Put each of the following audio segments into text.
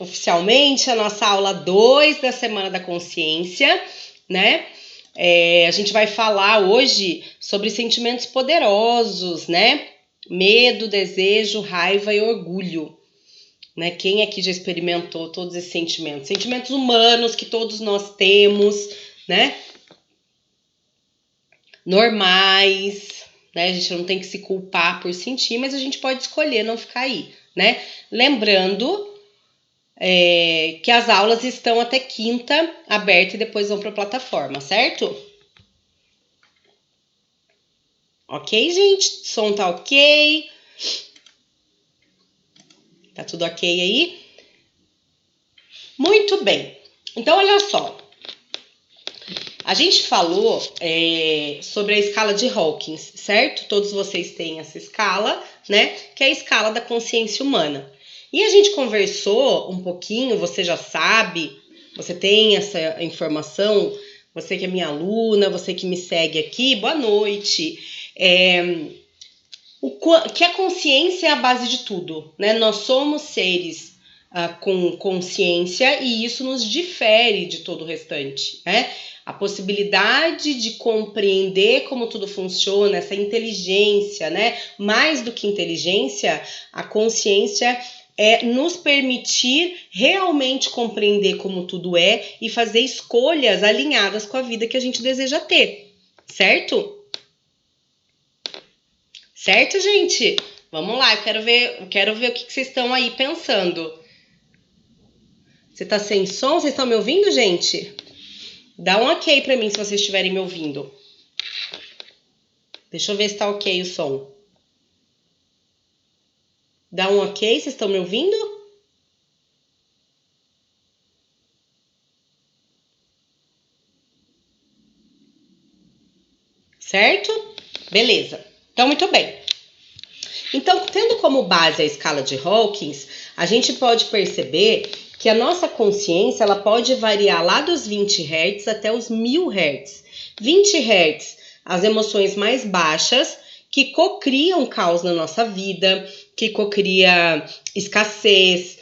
oficialmente a nossa aula 2 da Semana da Consciência, né? A gente vai falar hoje sobre sentimentos poderosos, né? Medo, desejo, raiva e orgulho. Né? Quem aqui já experimentou todos esses sentimentos? Sentimentos humanos que todos nós temos, né? Normais, né? A gente não tem que se culpar por sentir, mas a gente pode escolher não ficar aí, né? Lembrando que as aulas estão até quinta abertas e depois vão para a plataforma, certo? Ok, gente? Som tá ok? Tá tudo ok aí? Muito bem. Então, olha só. A gente falou sobre a escala de Hawkins, certo? Todos vocês têm essa escala, né? Que é a escala da consciência humana. E a gente conversou um pouquinho, você já sabe, você tem essa informação, você que é minha aluna, você que me segue aqui, boa noite. Que a consciência é a base de tudo, né? Nós somos seres com consciência e isso nos difere de todo o restante, né? A possibilidade de compreender como tudo funciona, essa inteligência, né? Mais do que inteligência, a consciência é nos permitir realmente compreender como tudo é e fazer escolhas alinhadas com a vida que a gente deseja ter, certo? Certo, gente? Vamos lá, eu quero ver o que vocês estão aí pensando. Você tá sem som? Vocês estão me ouvindo, gente? Dá um ok pra mim se vocês estiverem me ouvindo. Deixa eu ver se tá ok o som. Dá um ok, vocês estão me ouvindo? Certo? Beleza. Então, muito bem. Então, tendo como base a escala de Hawkins, a gente pode perceber que a nossa consciência ela pode variar lá dos 20 Hz até os 1000 Hz. 20 Hz, as emoções mais baixas, que cocriam caos na nossa vida, que cocria escassez,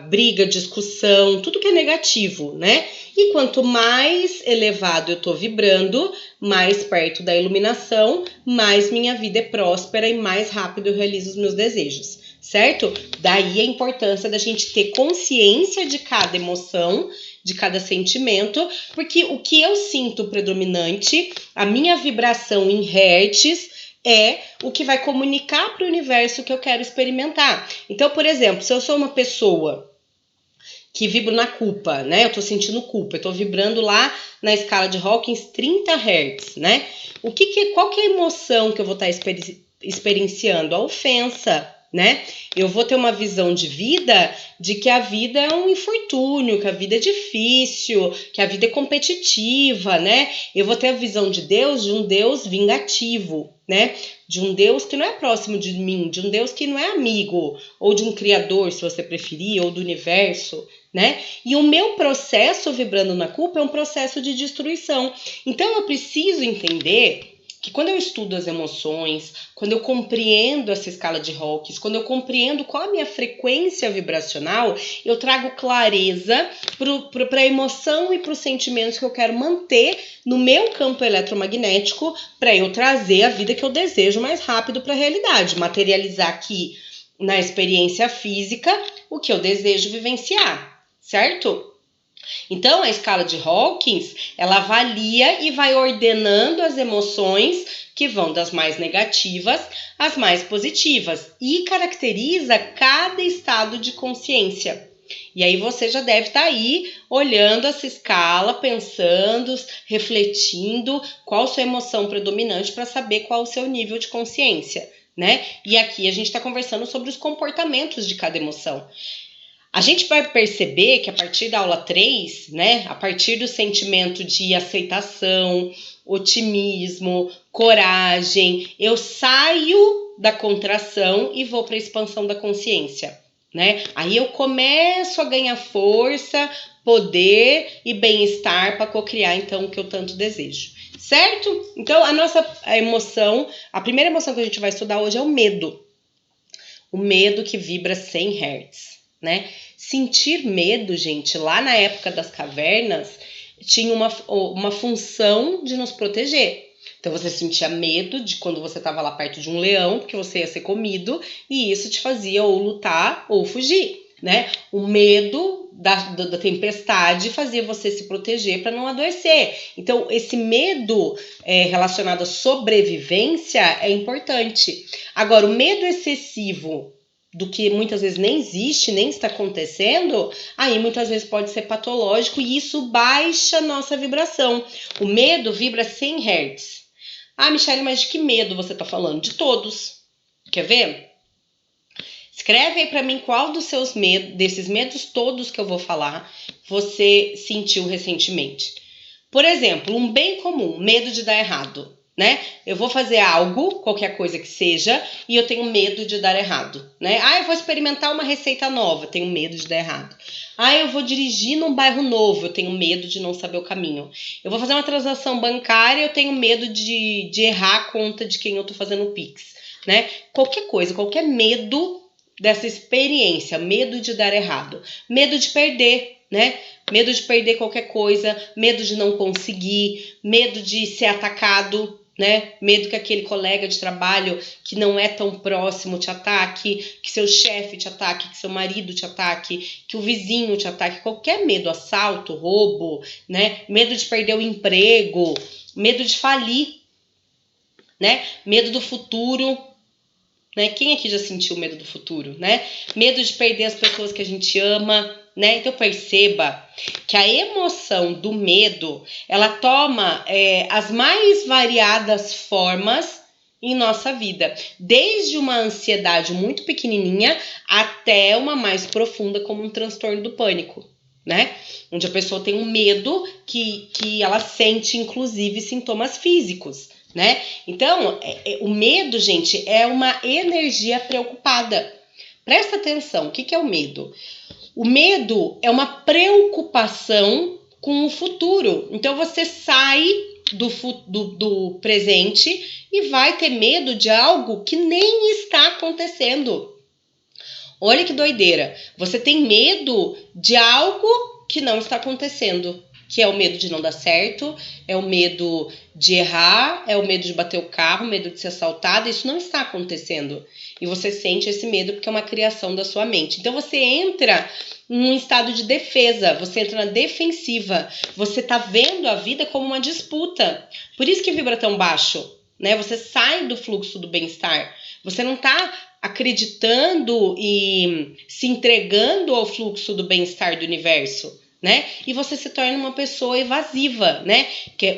briga, discussão, tudo que é negativo, né? E quanto mais elevado eu tô vibrando, mais perto da iluminação, mais minha vida é próspera e mais rápido eu realizo os meus desejos, certo? Daí a importância da gente ter consciência de cada emoção, de cada sentimento, porque o que eu sinto predominante, a minha vibração em hertz, é o que vai comunicar para o universo que eu quero experimentar. Então, por exemplo, se eu sou uma pessoa que vibro na culpa, né? Eu tô sentindo culpa, eu tô vibrando lá na escala de Hawkins 30 Hz, né? Qual que é a emoção que eu vou estar experienciando? A ofensa, né? Eu vou ter uma visão de vida de que a vida é um infortúnio, que a vida é difícil, que a vida é competitiva, né? Eu vou ter a visão de um Deus vingativo, né? De um Deus que não é próximo de mim, de um Deus que não é amigo, ou de um criador, se você preferir, ou do universo, né? E o meu processo vibrando na culpa é um processo de destruição. Então eu preciso entender que quando eu estudo as emoções, quando eu compreendo essa escala de Hawkins, quando eu compreendo qual a minha frequência vibracional, eu trago clareza para a emoção e para os sentimentos que eu quero manter no meu campo eletromagnético para eu trazer a vida que eu desejo mais rápido para a realidade, materializar aqui na experiência física o que eu desejo vivenciar, certo? Então, a escala de Hawkins, ela avalia e vai ordenando as emoções que vão das mais negativas às mais positivas e caracteriza cada estado de consciência. E aí você já deve estar aí olhando essa escala, pensando, refletindo qual a sua emoção predominante para saber qual o seu nível de consciência, né? E aqui a gente está conversando sobre os comportamentos de cada emoção. A gente vai perceber que a partir da aula 3, né, a partir do sentimento de aceitação, otimismo, coragem, eu saio da contração e vou para a expansão da consciência, né? Aí eu começo a ganhar força, poder e bem-estar para cocriar então o que eu tanto desejo, certo? Então a primeira emoção que a gente vai estudar hoje é o medo. O medo que vibra 100 Hz. Né? Sentir medo, gente, lá na época das cavernas, tinha uma função de nos proteger. Então você sentia medo de quando você estava lá perto de um leão, porque você ia ser comido, e isso te fazia ou lutar ou fugir, né? O medo da tempestade fazia você se proteger para não adoecer. Então esse medo relacionado à sobrevivência é importante. Agora, o medo excessivo do que muitas vezes nem existe, nem está acontecendo, aí muitas vezes pode ser patológico e isso baixa a nossa vibração. O medo vibra 100 Hz. Ah, Michele, mas de que medo você está falando? De todos. Quer ver? Escreve aí para mim qual dos seus medos, desses medos todos que eu vou falar, você sentiu recentemente. Por exemplo, um bem comum, medo de dar errado, né? Eu vou fazer algo, qualquer coisa que seja, e eu tenho medo de dar errado, né? Ah, eu vou experimentar uma receita nova, tenho medo de dar errado. Ah, eu vou dirigir num bairro novo, eu tenho medo de não saber o caminho. Eu vou fazer uma transação bancária, eu tenho medo de errar a conta de quem eu tô fazendo o Pix, né? Qualquer coisa, qualquer medo dessa experiência, medo de dar errado, medo de perder, né? Medo de perder qualquer coisa, medo de não conseguir, medo de ser atacado, né? Medo que aquele colega de trabalho que não é tão próximo te ataque, que seu chefe te ataque, que seu marido te ataque, que o vizinho te ataque, qualquer medo, assalto, roubo, né? Medo de perder o emprego, medo de falir, né? Medo do futuro, né? Quem aqui já sentiu medo do futuro, né? Medo de perder as pessoas que a gente ama, né? Então perceba que a emoção do medo, ela toma as mais variadas formas em nossa vida, desde uma ansiedade muito pequenininha até uma mais profunda como um transtorno do pânico, né? Onde a pessoa tem um medo que ela sente inclusive sintomas físicos, né? Então, o medo, gente, é uma energia preocupada. Presta atenção, o que é o medo? O medo é uma preocupação com o futuro. Então, você sai do presente e vai ter medo de algo que nem está acontecendo. Olha que doideira. Você tem medo de algo que não está acontecendo. Que é o medo de não dar certo, é o medo de errar, é o medo de bater o carro, o medo de ser assaltado. Isso não está acontecendo. E você sente esse medo porque é uma criação da sua mente. Então você entra em um estado de defesa, você entra na defensiva. Você tá vendo a vida como uma disputa. Por isso que vibra tão baixo, né? Você sai do fluxo do bem-estar. Você não tá acreditando e se entregando ao fluxo do bem-estar do universo, né? E você se torna uma pessoa evasiva, né?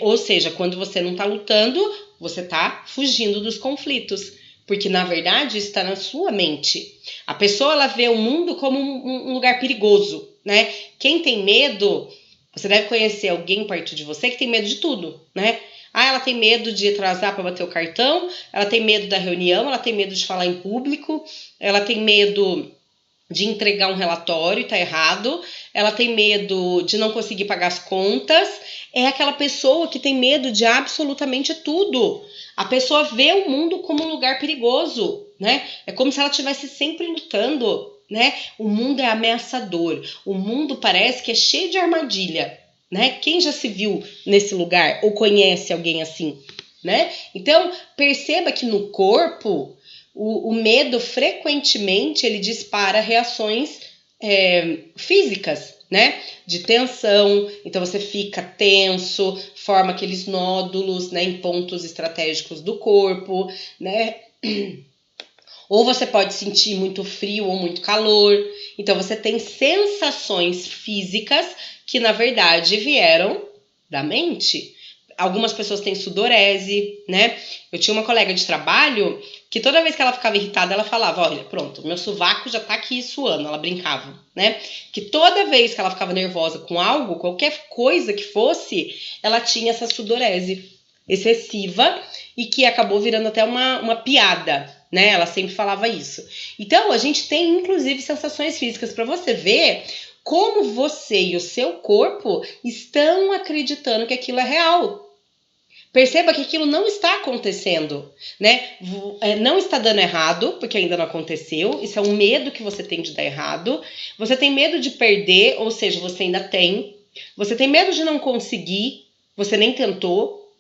Ou seja, quando você não tá lutando, você tá fugindo dos conflitos. Porque, na verdade, isso está na sua mente. A pessoa, ela vê o mundo como um lugar perigoso, né? Quem tem medo, você deve conhecer alguém perto de você que tem medo de tudo, né? Ah, ela tem medo de atrasar para bater o cartão, ela tem medo da reunião, ela tem medo de falar em público, ela tem medo de entregar um relatório e tá errado, ela tem medo de não conseguir pagar as contas, é aquela pessoa que tem medo de absolutamente tudo. A pessoa vê o mundo como um lugar perigoso, né? É como se ela estivesse sempre lutando, né? O mundo é ameaçador, o mundo parece que é cheio de armadilha, né? Quem já se viu nesse lugar ou conhece alguém assim, né? Então, perceba que no corpo, o medo frequentemente ele dispara reações físicas, né? De tensão, então você fica tenso, forma aqueles nódulos, né, em pontos estratégicos do corpo, né? Ou você pode sentir muito frio ou muito calor. Então você tem sensações físicas que na verdade vieram da mente. Algumas pessoas têm sudorese, né? Eu tinha uma colega de trabalho que toda vez que ela ficava irritada, ela falava, olha, pronto, meu sovaco já tá aqui suando, ela brincava, né? Que toda vez que ela ficava nervosa com algo, qualquer coisa que fosse, ela tinha essa sudorese excessiva e que acabou virando até uma piada, né? Ela sempre falava isso. Então, a gente tem, inclusive, sensações físicas para você ver como você e o seu corpo estão acreditando que aquilo é real. Perceba que aquilo não está acontecendo, né? Não está dando errado, porque ainda não aconteceu. Isso é um medo que você tem de dar errado. Você tem medo de perder, ou seja, você ainda tem. Você tem medo de não conseguir, você nem tentou.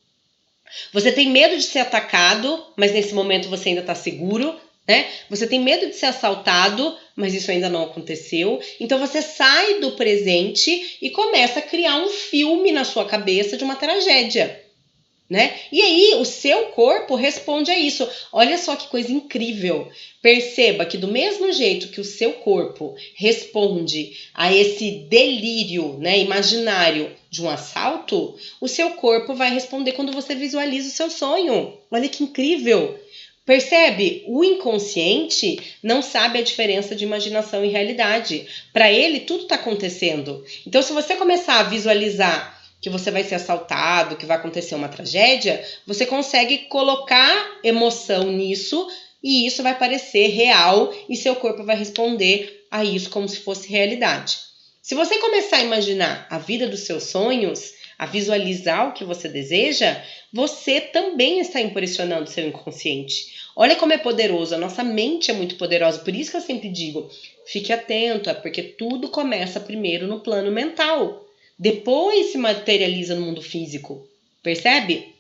Você tem medo de ser atacado, mas nesse momento você ainda está seguro, né? Você tem medo de ser assaltado, mas isso ainda não aconteceu. Então você sai do presente e começa a criar um filme na sua cabeça de uma tragédia. Né? E aí o seu corpo responde a isso. Olha só que coisa incrível. Perceba que do mesmo jeito que o seu corpo responde a esse delírio, né, imaginário de um assalto, o seu corpo vai responder quando você visualiza o seu sonho. Olha que incrível. Percebe? O inconsciente não sabe a diferença de imaginação e realidade. Para ele, tudo está acontecendo. Então, se você começar a visualizar que você vai ser assaltado, que vai acontecer uma tragédia, você consegue colocar emoção nisso e isso vai parecer real e seu corpo vai responder a isso como se fosse realidade. Se você começar a imaginar a vida dos seus sonhos, a visualizar o que você deseja, você também está impressionando seu inconsciente. Olha como é poderoso, a nossa mente é muito poderosa, por isso que eu sempre digo, fique atento, porque tudo começa primeiro no plano mental. Depois se materializa no mundo físico, percebe?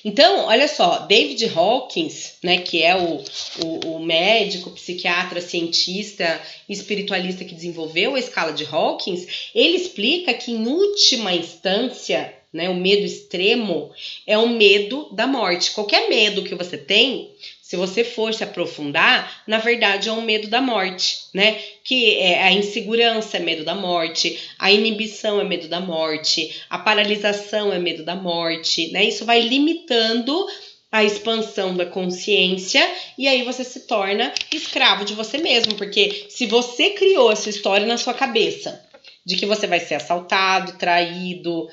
Então, olha só, David Hawkins, né, que é o médico, psiquiatra, cientista e espiritualista que desenvolveu a escala de Hawkins, ele explica que em última instância, né, o medo extremo é o medo da morte. Qualquer medo que você tem, se você for se aprofundar, na verdade é um medo da morte, né? Que é a insegurança é medo da morte, a inibição é medo da morte, a paralisação é medo da morte, né? Isso vai limitando a expansão da consciência e aí você se torna escravo de você mesmo, porque se você criou essa história na sua cabeça de que você vai ser assaltado, traído,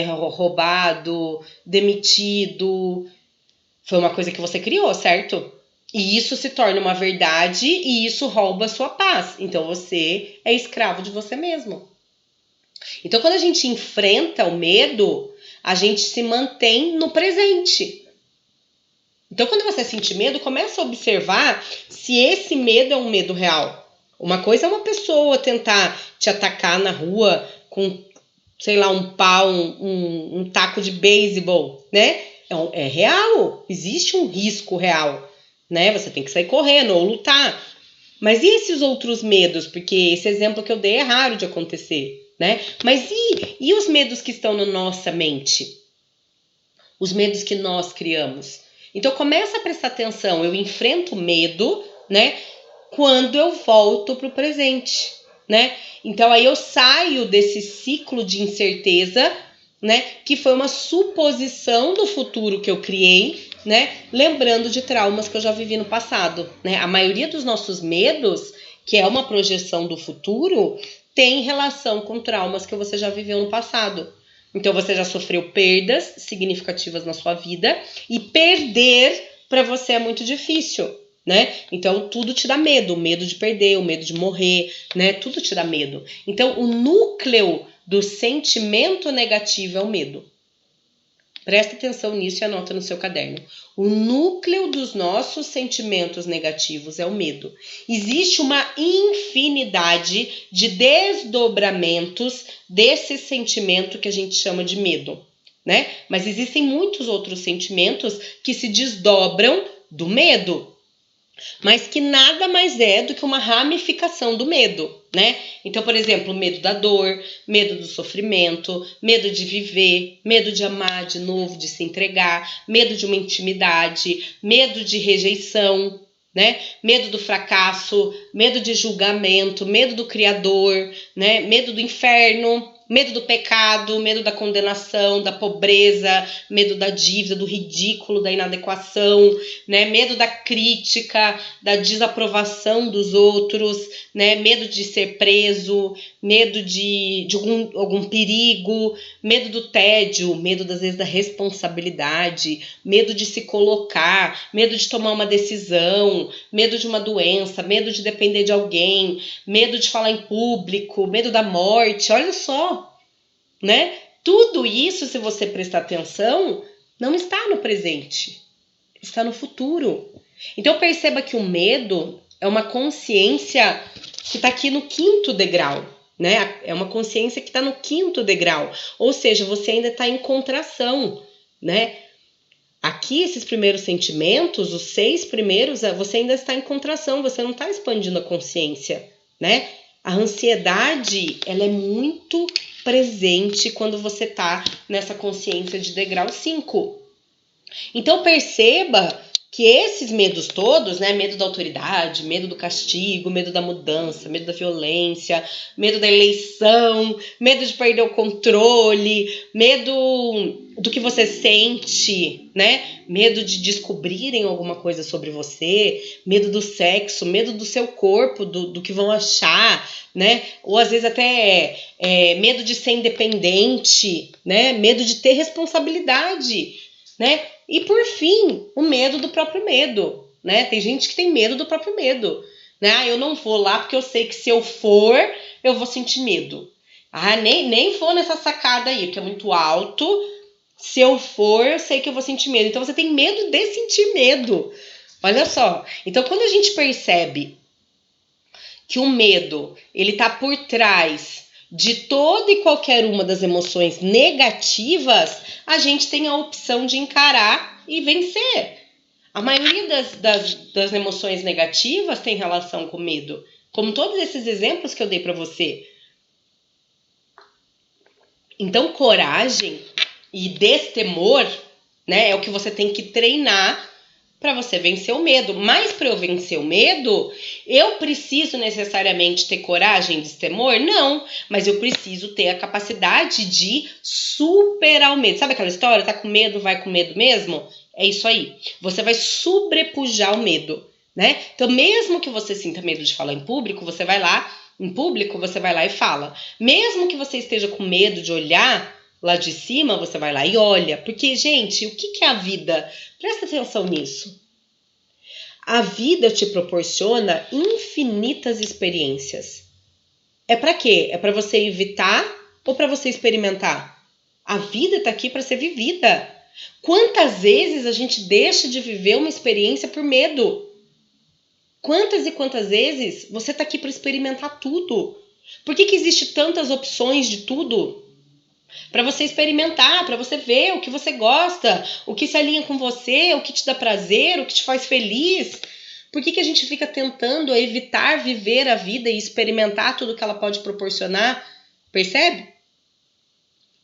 roubado, demitido, foi uma coisa que você criou, certo? E isso se torna uma verdade e isso rouba a sua paz. Então você é escravo de você mesmo. Então quando a gente enfrenta o medo, a gente se mantém no presente. Então quando você sentir medo, começa a observar se esse medo é um medo real. Uma coisa é uma pessoa tentar te atacar na rua com, sei lá, um pau, um taco de beisebol, né? É real, existe um risco real, né? Você tem que sair correndo ou lutar. Mas e esses outros medos? Porque esse exemplo que eu dei é raro de acontecer, né? Mas e os medos que estão na nossa mente? Os medos que nós criamos. Então começa a prestar atenção, eu enfrento o medo, né? Quando eu volto para o presente, né? Então aí eu saio desse ciclo de incerteza, né? Que foi uma suposição do futuro que eu criei, né? Lembrando de traumas que eu já vivi no passado, né? A maioria dos nossos medos, que é uma projeção do futuro, tem relação com traumas que você já viveu no passado. Então você já sofreu perdas significativas na sua vida e perder para você é muito difícil, né? Então tudo te dá medo, o medo de perder, o medo de morrer, né? Tudo te dá medo. Então o núcleo do sentimento negativo é o medo. Presta atenção nisso e anota no seu caderno. O núcleo dos nossos sentimentos negativos é o medo. Existe uma infinidade de desdobramentos desse sentimento que a gente chama de medo, né? Mas existem muitos outros sentimentos que se desdobram do medo, mas que nada mais é do que uma ramificação do medo, né? Então, por exemplo, medo da dor, medo do sofrimento, medo de viver, medo de amar de novo, de se entregar, medo de uma intimidade, medo de rejeição, né? Medo do fracasso, medo de julgamento, medo do criador, né? Medo do inferno, medo do pecado, medo da condenação, da pobreza, medo da dívida, do ridículo, da inadequação, né? Medo da crítica, da desaprovação dos outros, né? Medo de ser preso, medo de algum perigo, medo do tédio, medo às vezes da responsabilidade, medo de se colocar, medo de tomar uma decisão, medo de uma doença, medo de depender de alguém, medo de falar em público, medo da morte. Olha só, né? Tudo isso, se você prestar atenção, não está no presente, está no futuro. Então perceba que o medo é uma consciência que está aqui no 5º degrau, né? É uma consciência que está no 5º degrau, ou seja, você ainda está em contração, né? Aqui, esses primeiros sentimentos, os 6 primeiros, você ainda está em contração, você não está expandindo a consciência, né? A ansiedade, ela é muito presente quando você está nessa consciência de degrau 5. Então, perceba que esses medos todos, né? Medo da autoridade, medo do castigo, medo da mudança, medo da violência, medo da eleição, medo de perder o controle, medo do que você sente, né? Medo de descobrirem alguma coisa sobre você, medo do sexo, medo do seu corpo, do que vão achar, né? Ou às vezes até medo de ser independente, né? Medo de ter responsabilidade, né? E por fim, o medo do próprio medo, né? Tem gente que tem medo do próprio medo, né? Ah, eu não vou lá porque eu sei que se eu for, eu vou sentir medo. Ah, nem vou nessa sacada aí, porque é muito alto. Se eu for, eu sei que eu vou sentir medo. Então você tem medo de sentir medo. Olha só. Então quando a gente percebe que o medo, ele tá por trás de toda e qualquer uma das emoções negativas, a gente tem a opção de encarar e vencer. A maioria das emoções negativas tem relação com medo, como todos esses exemplos que eu dei para você. Então, coragem e destemor, né, é o que você tem que treinar para você vencer o medo. Mas para eu vencer o medo, eu preciso necessariamente ter coragem e destemor? Não, mas eu preciso ter a capacidade de superar o medo. Sabe aquela história? Tá com medo, vai com medo mesmo? É isso aí. Você vai sobrepujar o medo, né? Então, mesmo que você sinta medo de falar em público, você vai lá e fala. Mesmo que você esteja com medo de olhar lá de cima, você vai lá e olha. Porque, gente, o que é a vida? Presta atenção nisso. A vida te proporciona infinitas experiências. É para quê? É para você evitar ou para você experimentar? A vida está aqui para ser vivida. Quantas vezes a gente deixa de viver uma experiência por medo? Quantas e quantas vezes você está aqui para experimentar tudo? Por que existe tantas opções de tudo? Para você experimentar, para você ver o que você gosta, o que se alinha com você, o que te dá prazer, o que te faz feliz. Por que a gente fica tentando evitar viver a vida e experimentar tudo que ela pode proporcionar? Percebe?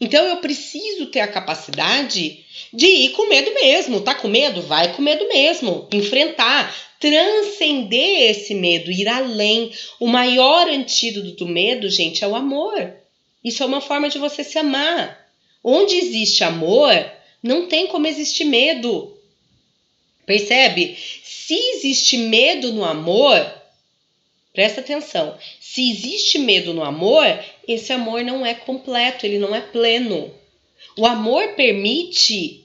Então eu preciso ter a capacidade de ir com medo mesmo. Tá com medo? Vai com medo mesmo. Enfrentar, transcender esse medo, ir além. O maior antídoto do medo, gente, é o amor. Isso é uma forma de você se amar. Onde existe amor, não tem como existir medo. Percebe? Se existe medo no amor, presta atenção. Se existe medo no amor, esse amor não é completo, ele não é pleno. O amor permite.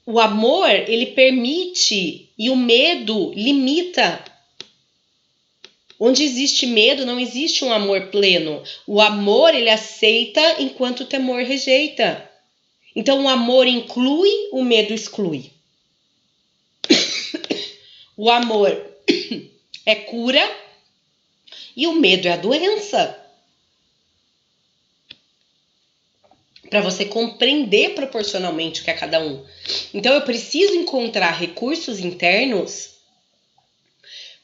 O amor, ele permite e o medo limita. Onde existe medo, não existe um amor pleno. O amor, ele aceita enquanto o temor rejeita. Então, o amor inclui, o medo exclui. O amor é cura e o medo é a doença. Para você compreender proporcionalmente o que é cada um. Então, eu preciso encontrar recursos internos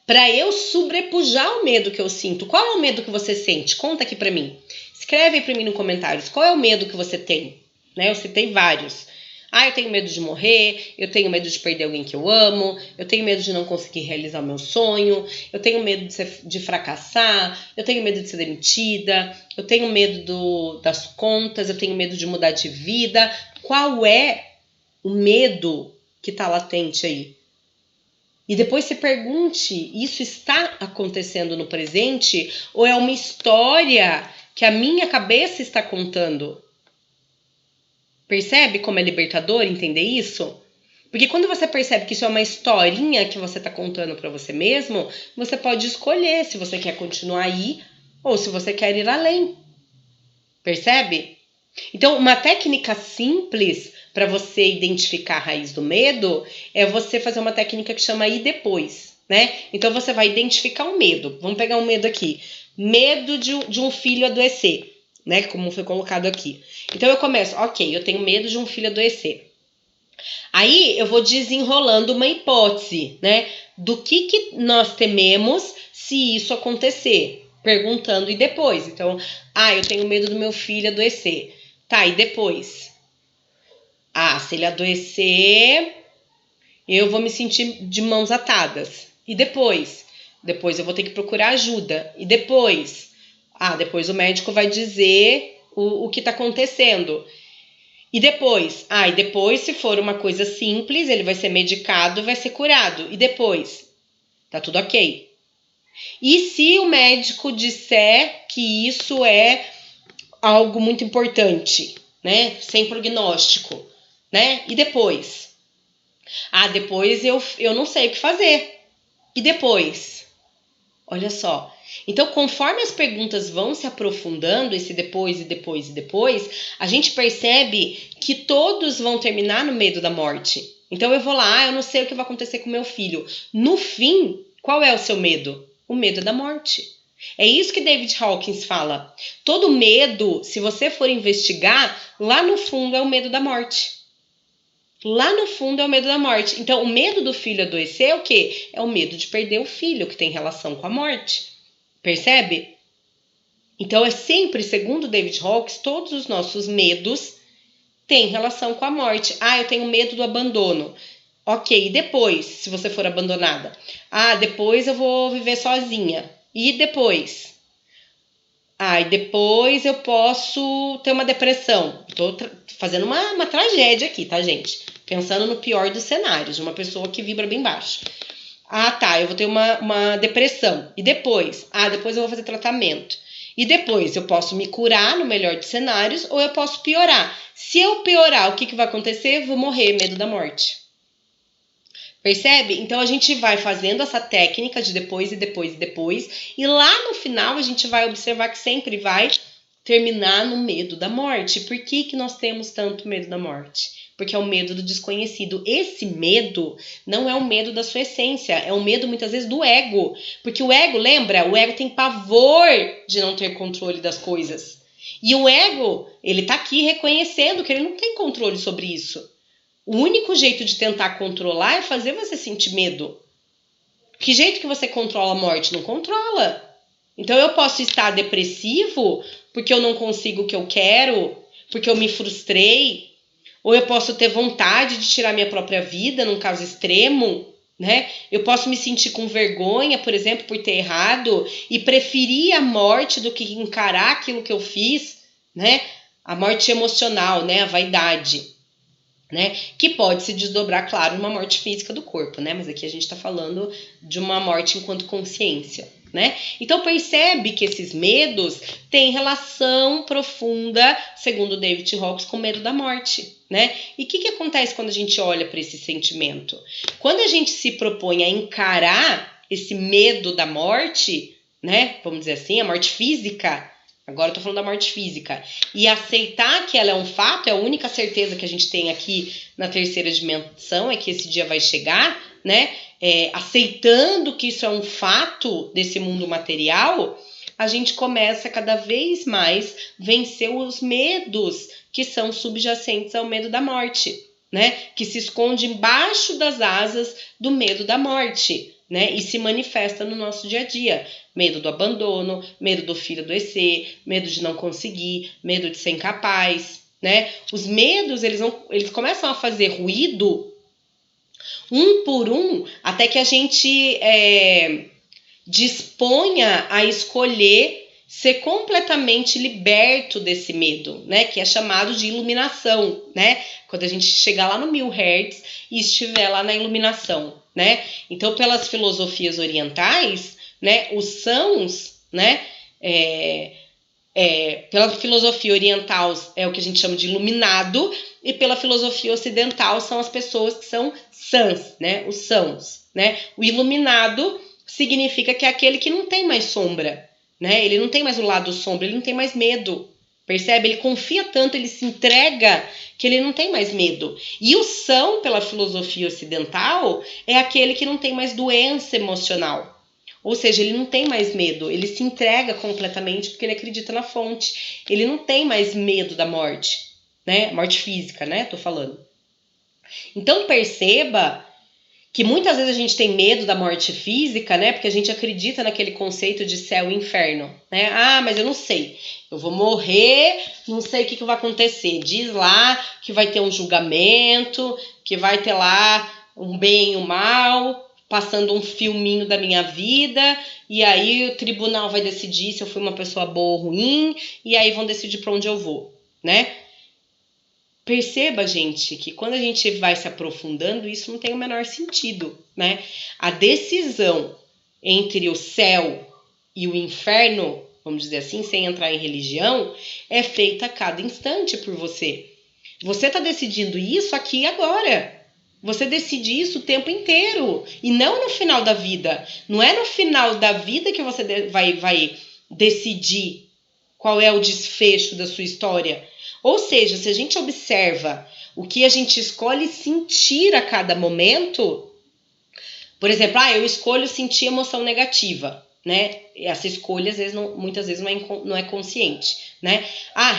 para eu sobrepujar o medo que eu sinto. Qual é o medo que você sente? Conta aqui para mim. Escreve aí para mim nos comentários. Qual é o medo que você tem? Né? Eu citei vários. Ah, eu tenho medo de morrer, eu tenho medo de perder alguém que eu amo, eu tenho medo de não conseguir realizar o meu sonho, eu tenho medo de fracassar, eu tenho medo de ser demitida, eu tenho medo das contas, eu tenho medo de mudar de vida. Qual é o medo que está latente aí? E depois se pergunte, isso está acontecendo no presente ou é uma história que a minha cabeça está contando? Percebe como é libertador entender isso? Porque quando você percebe que isso é uma historinha que você está contando para você mesmo, você pode escolher se você quer continuar aí ou se você quer ir além. Percebe? Então, uma técnica simples para você identificar a raiz do medo é você fazer uma técnica que chama "e depois", né? Então você vai identificar o medo. Vamos pegar um medo aqui. Medo de um filho adoecer, né? Como foi colocado aqui. Então eu começo, ok, eu tenho medo de um filho adoecer. Aí eu vou desenrolando uma hipótese, né? Do que nós tememos se isso acontecer. Perguntando e depois. Então, eu tenho medo do meu filho adoecer. Tá, e depois? Se ele adoecer, eu vou me sentir de mãos atadas. E depois? Depois eu vou ter que procurar ajuda. E depois? Depois o médico vai dizer o que está acontecendo. E depois? E depois, se for uma coisa simples, ele vai ser medicado, vai ser curado. E depois? Tá tudo ok. E se o médico disser que isso é algo muito importante, né? Sem prognóstico, né? E depois? Depois eu não sei o que fazer. E depois? Olha só. Então, conforme as perguntas vão se aprofundando, esse depois, a gente percebe que todos vão terminar no medo da morte. Então, eu vou lá, eu não sei o que vai acontecer com meu filho. No fim, qual é o seu medo? O medo da morte. É isso que David Hawkins fala. Todo medo, se você for investigar, lá no fundo é o medo da morte. Lá no fundo é o medo da morte. Então, o medo do filho adoecer é o quê? É o medo de perder o filho, que tem relação com a morte. Percebe? Então, é sempre, segundo David Hawkins, todos os nossos medos têm relação com a morte. Eu tenho medo do abandono. Ok, e depois, se você for abandonada? Depois eu vou viver sozinha. E depois? E depois eu posso ter uma depressão. Tô fazendo uma tragédia aqui, tá, gente? Pensando no pior dos cenários, de uma pessoa que vibra bem baixo. Eu vou ter uma depressão. E depois? Depois eu vou fazer tratamento. E depois eu posso me curar no melhor dos cenários ou eu posso piorar. Se eu piorar, o que vai acontecer? Eu vou morrer, medo da morte. Percebe? Então a gente vai fazendo essa técnica de depois. E lá no final a gente vai observar que sempre vai terminar no medo da morte. Por que nós temos tanto medo da morte? Porque é o medo do desconhecido. Esse medo não é o medo da sua essência, é o medo muitas vezes do ego. Porque o ego, lembra? O ego tem pavor de não ter controle das coisas. E o ego, ele tá aqui reconhecendo que ele não tem controle sobre isso. O único jeito de tentar controlar é fazer você sentir medo. Que jeito que você controla a morte? Não controla. Então eu posso estar depressivo porque eu não consigo o que eu quero, porque eu me frustrei, ou eu posso ter vontade de tirar minha própria vida, num caso extremo, né? Eu posso me sentir com vergonha, por exemplo, por ter errado e preferir a morte do que encarar aquilo que eu fiz, né? A morte emocional, né? A vaidade, né? Que pode se desdobrar, claro, numa morte física do corpo, né? Mas aqui a gente está falando de uma morte enquanto consciência, né? Então percebe que esses medos têm relação profunda, segundo David Hawkins, com o medo da morte, né? E o que acontece quando a gente olha para esse sentimento? Quando a gente se propõe a encarar esse medo da morte, né? Vamos dizer assim, a morte física. Agora eu tô falando da morte física. E aceitar que ela é um fato, é a única certeza que a gente tem aqui na terceira dimensão, é que esse dia vai chegar, né? Aceitando que isso é um fato desse mundo material, a gente começa cada vez mais vencer os medos que são subjacentes ao medo da morte, né? Que se esconde embaixo das asas do medo da morte, né? E se manifesta no nosso dia a dia. Medo do abandono, medo do filho adoecer, medo de não conseguir, medo de ser incapaz, né? Os medos, eles começam a fazer ruído um por um, até que a gente disponha a escolher ser completamente liberto desse medo, né? Que é chamado de iluminação, né? Quando a gente chegar lá no 1000 Hz e estiver lá na iluminação, né? Então, pelas filosofias orientais, né? Os sãos, né? Pela filosofia oriental é o que a gente chama de iluminado, e pela filosofia ocidental são as pessoas que são sãs, né? Os sãos, né? O iluminado significa que é aquele que não tem mais sombra, né? Ele não tem mais o lado sombra, ele não tem mais medo, Percebe? Ele confia tanto, ele se entrega, que ele não tem mais medo. E o são, pela filosofia ocidental, é aquele que não tem mais doença emocional. Ou seja, ele não tem mais medo, ele se entrega completamente porque ele acredita na fonte. Ele não tem mais medo da morte, né? Morte física, né? Tô falando. Então perceba que muitas vezes a gente tem medo da morte física, né? Porque a gente acredita naquele conceito de céu e inferno, né? Ah, mas eu não sei. Eu vou morrer, não sei o que vai acontecer. Diz lá que vai ter um julgamento, que vai ter lá um bem e um mal, passando um filminho da minha vida, e aí o tribunal vai decidir se eu fui uma pessoa boa ou ruim, e aí vão decidir para onde eu vou, né? Perceba, gente, que quando a gente vai se aprofundando, isso não tem o menor sentido, né? A decisão entre o céu e o inferno, vamos dizer assim, sem entrar em religião, é feita a cada instante por você. Você está decidindo isso aqui e agora. Você decide isso o tempo inteiro. E não no final da vida. Não é no final da vida que você vai decidir qual é o desfecho da sua história. Ou seja, se a gente observa o que a gente escolhe sentir a cada momento, por exemplo, eu escolho sentir emoção negativa, né? Essa escolha, às vezes, muitas vezes não é consciente, né?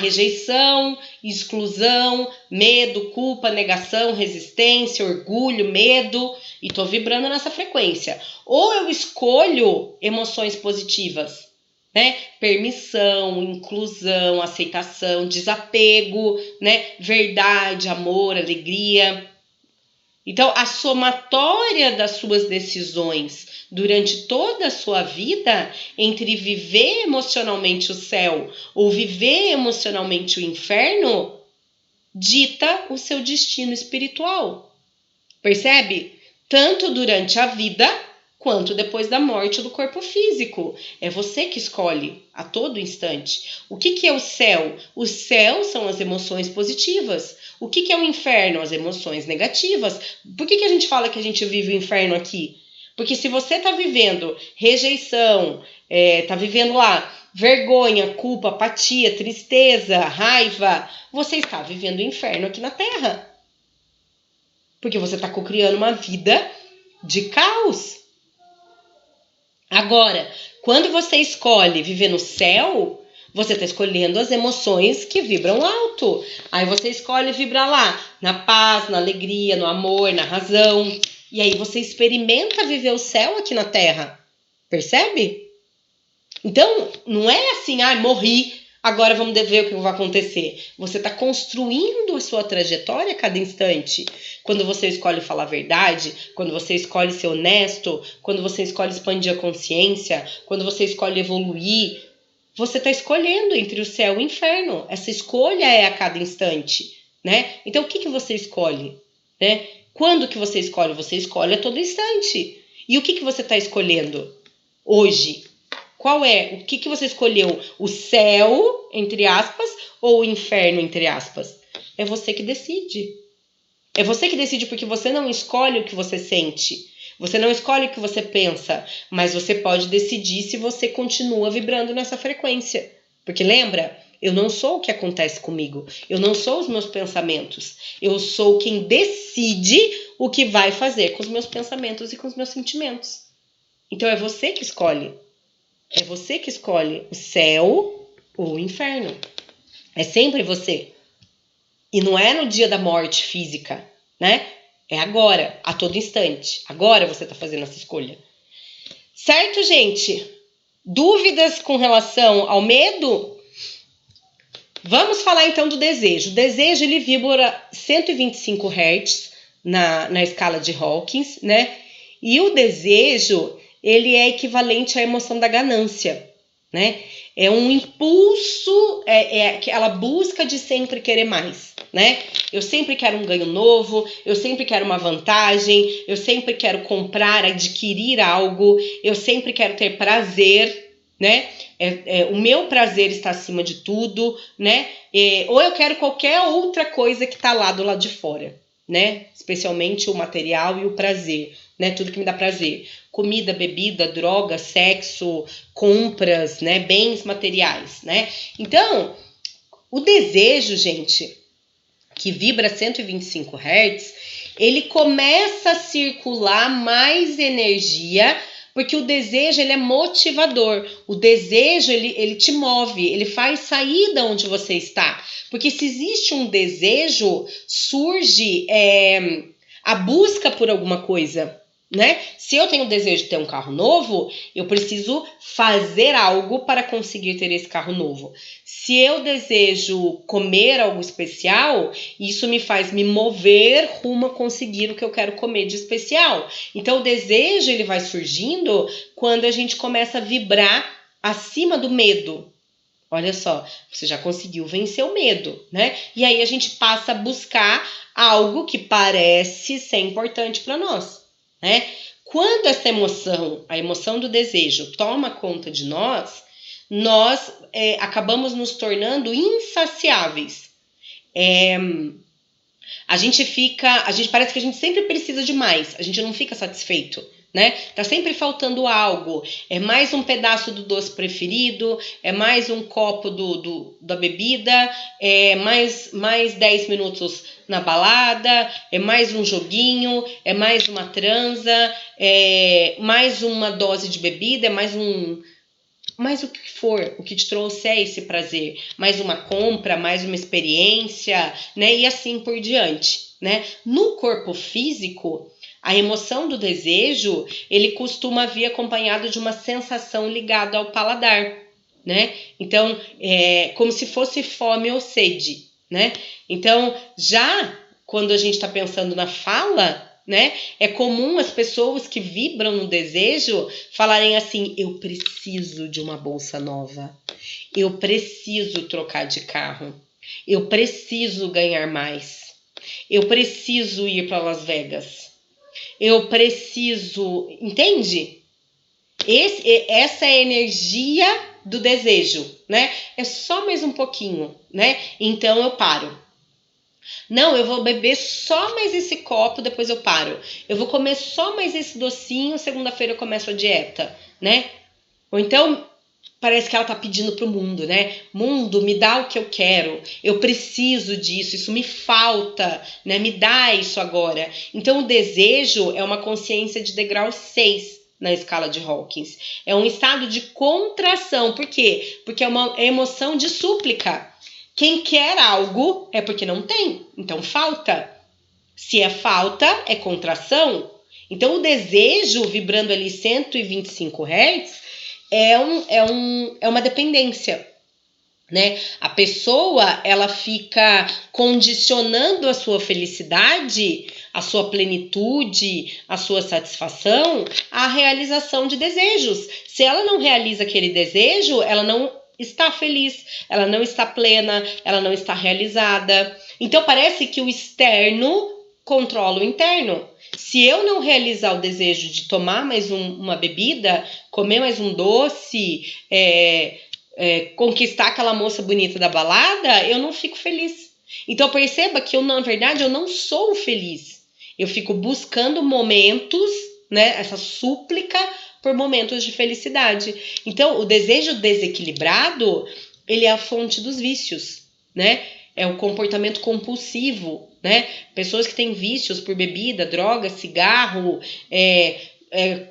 Rejeição, exclusão, medo, culpa, negação, resistência, orgulho, medo, e tô vibrando nessa frequência. Ou eu escolho emoções positivas, né? Permissão, inclusão, aceitação, desapego, né? Verdade, amor, alegria. Então, a somatória das suas decisões durante toda a sua vida, entre viver emocionalmente o céu ou viver emocionalmente o inferno, dita o seu destino espiritual. Percebe? Tanto durante a vida quanto depois da morte do corpo físico. É você que escolhe a todo instante. O que é o céu? O céu são as emoções positivas. O que é o inferno? As emoções negativas. Por que a gente fala que a gente vive o inferno aqui? Porque se você está vivendo rejeição, está vivendo lá vergonha, culpa, apatia, tristeza, raiva, você está vivendo o inferno aqui na Terra. Porque você está criando uma vida de caos. Agora, quando você escolhe viver no céu, você está escolhendo as emoções que vibram alto. Aí você escolhe vibrar lá, na paz, na alegria, no amor, na razão. E aí você experimenta viver o céu aqui na Terra. Percebe? Então, não é assim, morri, agora vamos ver o que vai acontecer. Você está construindo a sua trajetória a cada instante. Quando você escolhe falar a verdade, quando você escolhe ser honesto, quando você escolhe expandir a consciência, quando você escolhe evoluir, você está escolhendo entre o céu e o inferno. Essa escolha é a cada instante, né? Então, o que você escolhe, né? Quando que você escolhe? Você escolhe a todo instante. E o que você está escolhendo hoje? Qual é? O que você escolheu? O céu, entre aspas, ou o inferno, entre aspas? É você que decide. É você que decide porque você não escolhe o que você sente. Você não escolhe o que você pensa. Mas você pode decidir se você continua vibrando nessa frequência. Porque lembra? Eu não sou o que acontece comigo. Eu não sou os meus pensamentos. Eu sou quem decide o que vai fazer com os meus pensamentos e com os meus sentimentos. Então é você que escolhe. É você que escolhe o céu ou o inferno. É sempre você. E não é no dia da morte física, né? É agora, a todo instante. Agora você está fazendo essa escolha. Certo, gente? Dúvidas com relação ao medo? Vamos falar então do desejo. O desejo, ele vibra 125 Hz na escala de Hawkins, né? E o desejo, ele é equivalente à emoção da ganância, né? É um impulso, aquela busca de sempre querer mais, né? Eu sempre quero um ganho novo, eu sempre quero uma vantagem, eu sempre quero comprar, adquirir algo, eu sempre quero ter prazer, né? O meu prazer está acima de tudo, né? Ou eu quero qualquer outra coisa que está lá do lado de fora, né? Especialmente o material e o prazer, né? Tudo que me dá prazer. Comida, bebida, droga, sexo, compras, né? Bens materiais, né? Então, O desejo, gente, que vibra 125 Hz, ele começa a circular mais energia, porque o desejo, ele é motivador. O desejo, ele te move, ele faz sair de onde você está. Porque se existe um desejo, surge a busca por alguma coisa, né? Se eu tenho o desejo de ter um carro novo, eu preciso fazer algo para conseguir ter esse carro novo. Se eu desejo comer algo especial, isso me faz me mover rumo a conseguir o que eu quero comer de especial. Então o desejo, ele vai surgindo quando a gente começa a vibrar acima do medo. Olha só, você já conseguiu vencer o medo, né? E aí a gente passa a buscar algo que parece ser importante para nós, né? Quando essa emoção, a emoção do desejo, toma conta de nós acabamos nos tornando insaciáveis. A gente parece que a gente sempre precisa de mais, a gente não fica satisfeito, né? Tá sempre faltando algo, é mais um pedaço do doce preferido, é mais um copo da bebida, é mais 10 minutos na balada, é mais um joguinho, é mais uma transa, é mais uma dose de bebida, é mais o que for, o que te trouxer esse prazer, mais uma compra, mais uma experiência, né? E assim por diante, né? No corpo físico, a emoção do desejo, ele costuma vir acompanhado de uma sensação ligada ao paladar, né? Então, como se fosse fome ou sede, né? Então, já quando a gente está pensando na fala, né? É comum as pessoas que vibram no desejo falarem assim: eu preciso de uma bolsa nova, eu preciso trocar de carro, eu preciso ganhar mais, eu preciso ir para Las Vegas, eu preciso, entende? Essa é a energia do desejo, né? É só mais um pouquinho, né? Então eu paro. Não, eu vou beber só mais esse copo, depois eu paro. Eu vou comer só mais esse docinho, segunda-feira eu começo a dieta, né? Ou então, parece que ela tá pedindo pro mundo, né? Mundo, me dá o que eu quero. Eu preciso disso, isso me falta, né? Me dá isso agora. Então, o desejo é uma consciência de degrau 6 na escala de Hawkins. É um estado de contração. Por quê? Porque é uma emoção de súplica. Quem quer algo é porque não tem, então falta. Se é falta, é contração. Então o desejo vibrando ali 125 Hz é uma dependência, né? A pessoa, ela fica condicionando a sua felicidade, a sua plenitude, a sua satisfação à realização de desejos. Se ela não realiza aquele desejo, ela não está feliz, ela não está plena, ela não está realizada. Então parece que o externo controla o interno. Se eu não realizar o desejo de tomar mais uma bebida, comer mais um doce, conquistar aquela moça bonita da balada, eu não fico feliz. Então perceba que na verdade eu não sou feliz. Eu fico buscando momentos, né, essa súplica por momentos de felicidade. Então, o desejo desequilibrado, ele é a fonte dos vícios, né? É o comportamento compulsivo, né? Pessoas que têm vícios por bebida, droga, cigarro,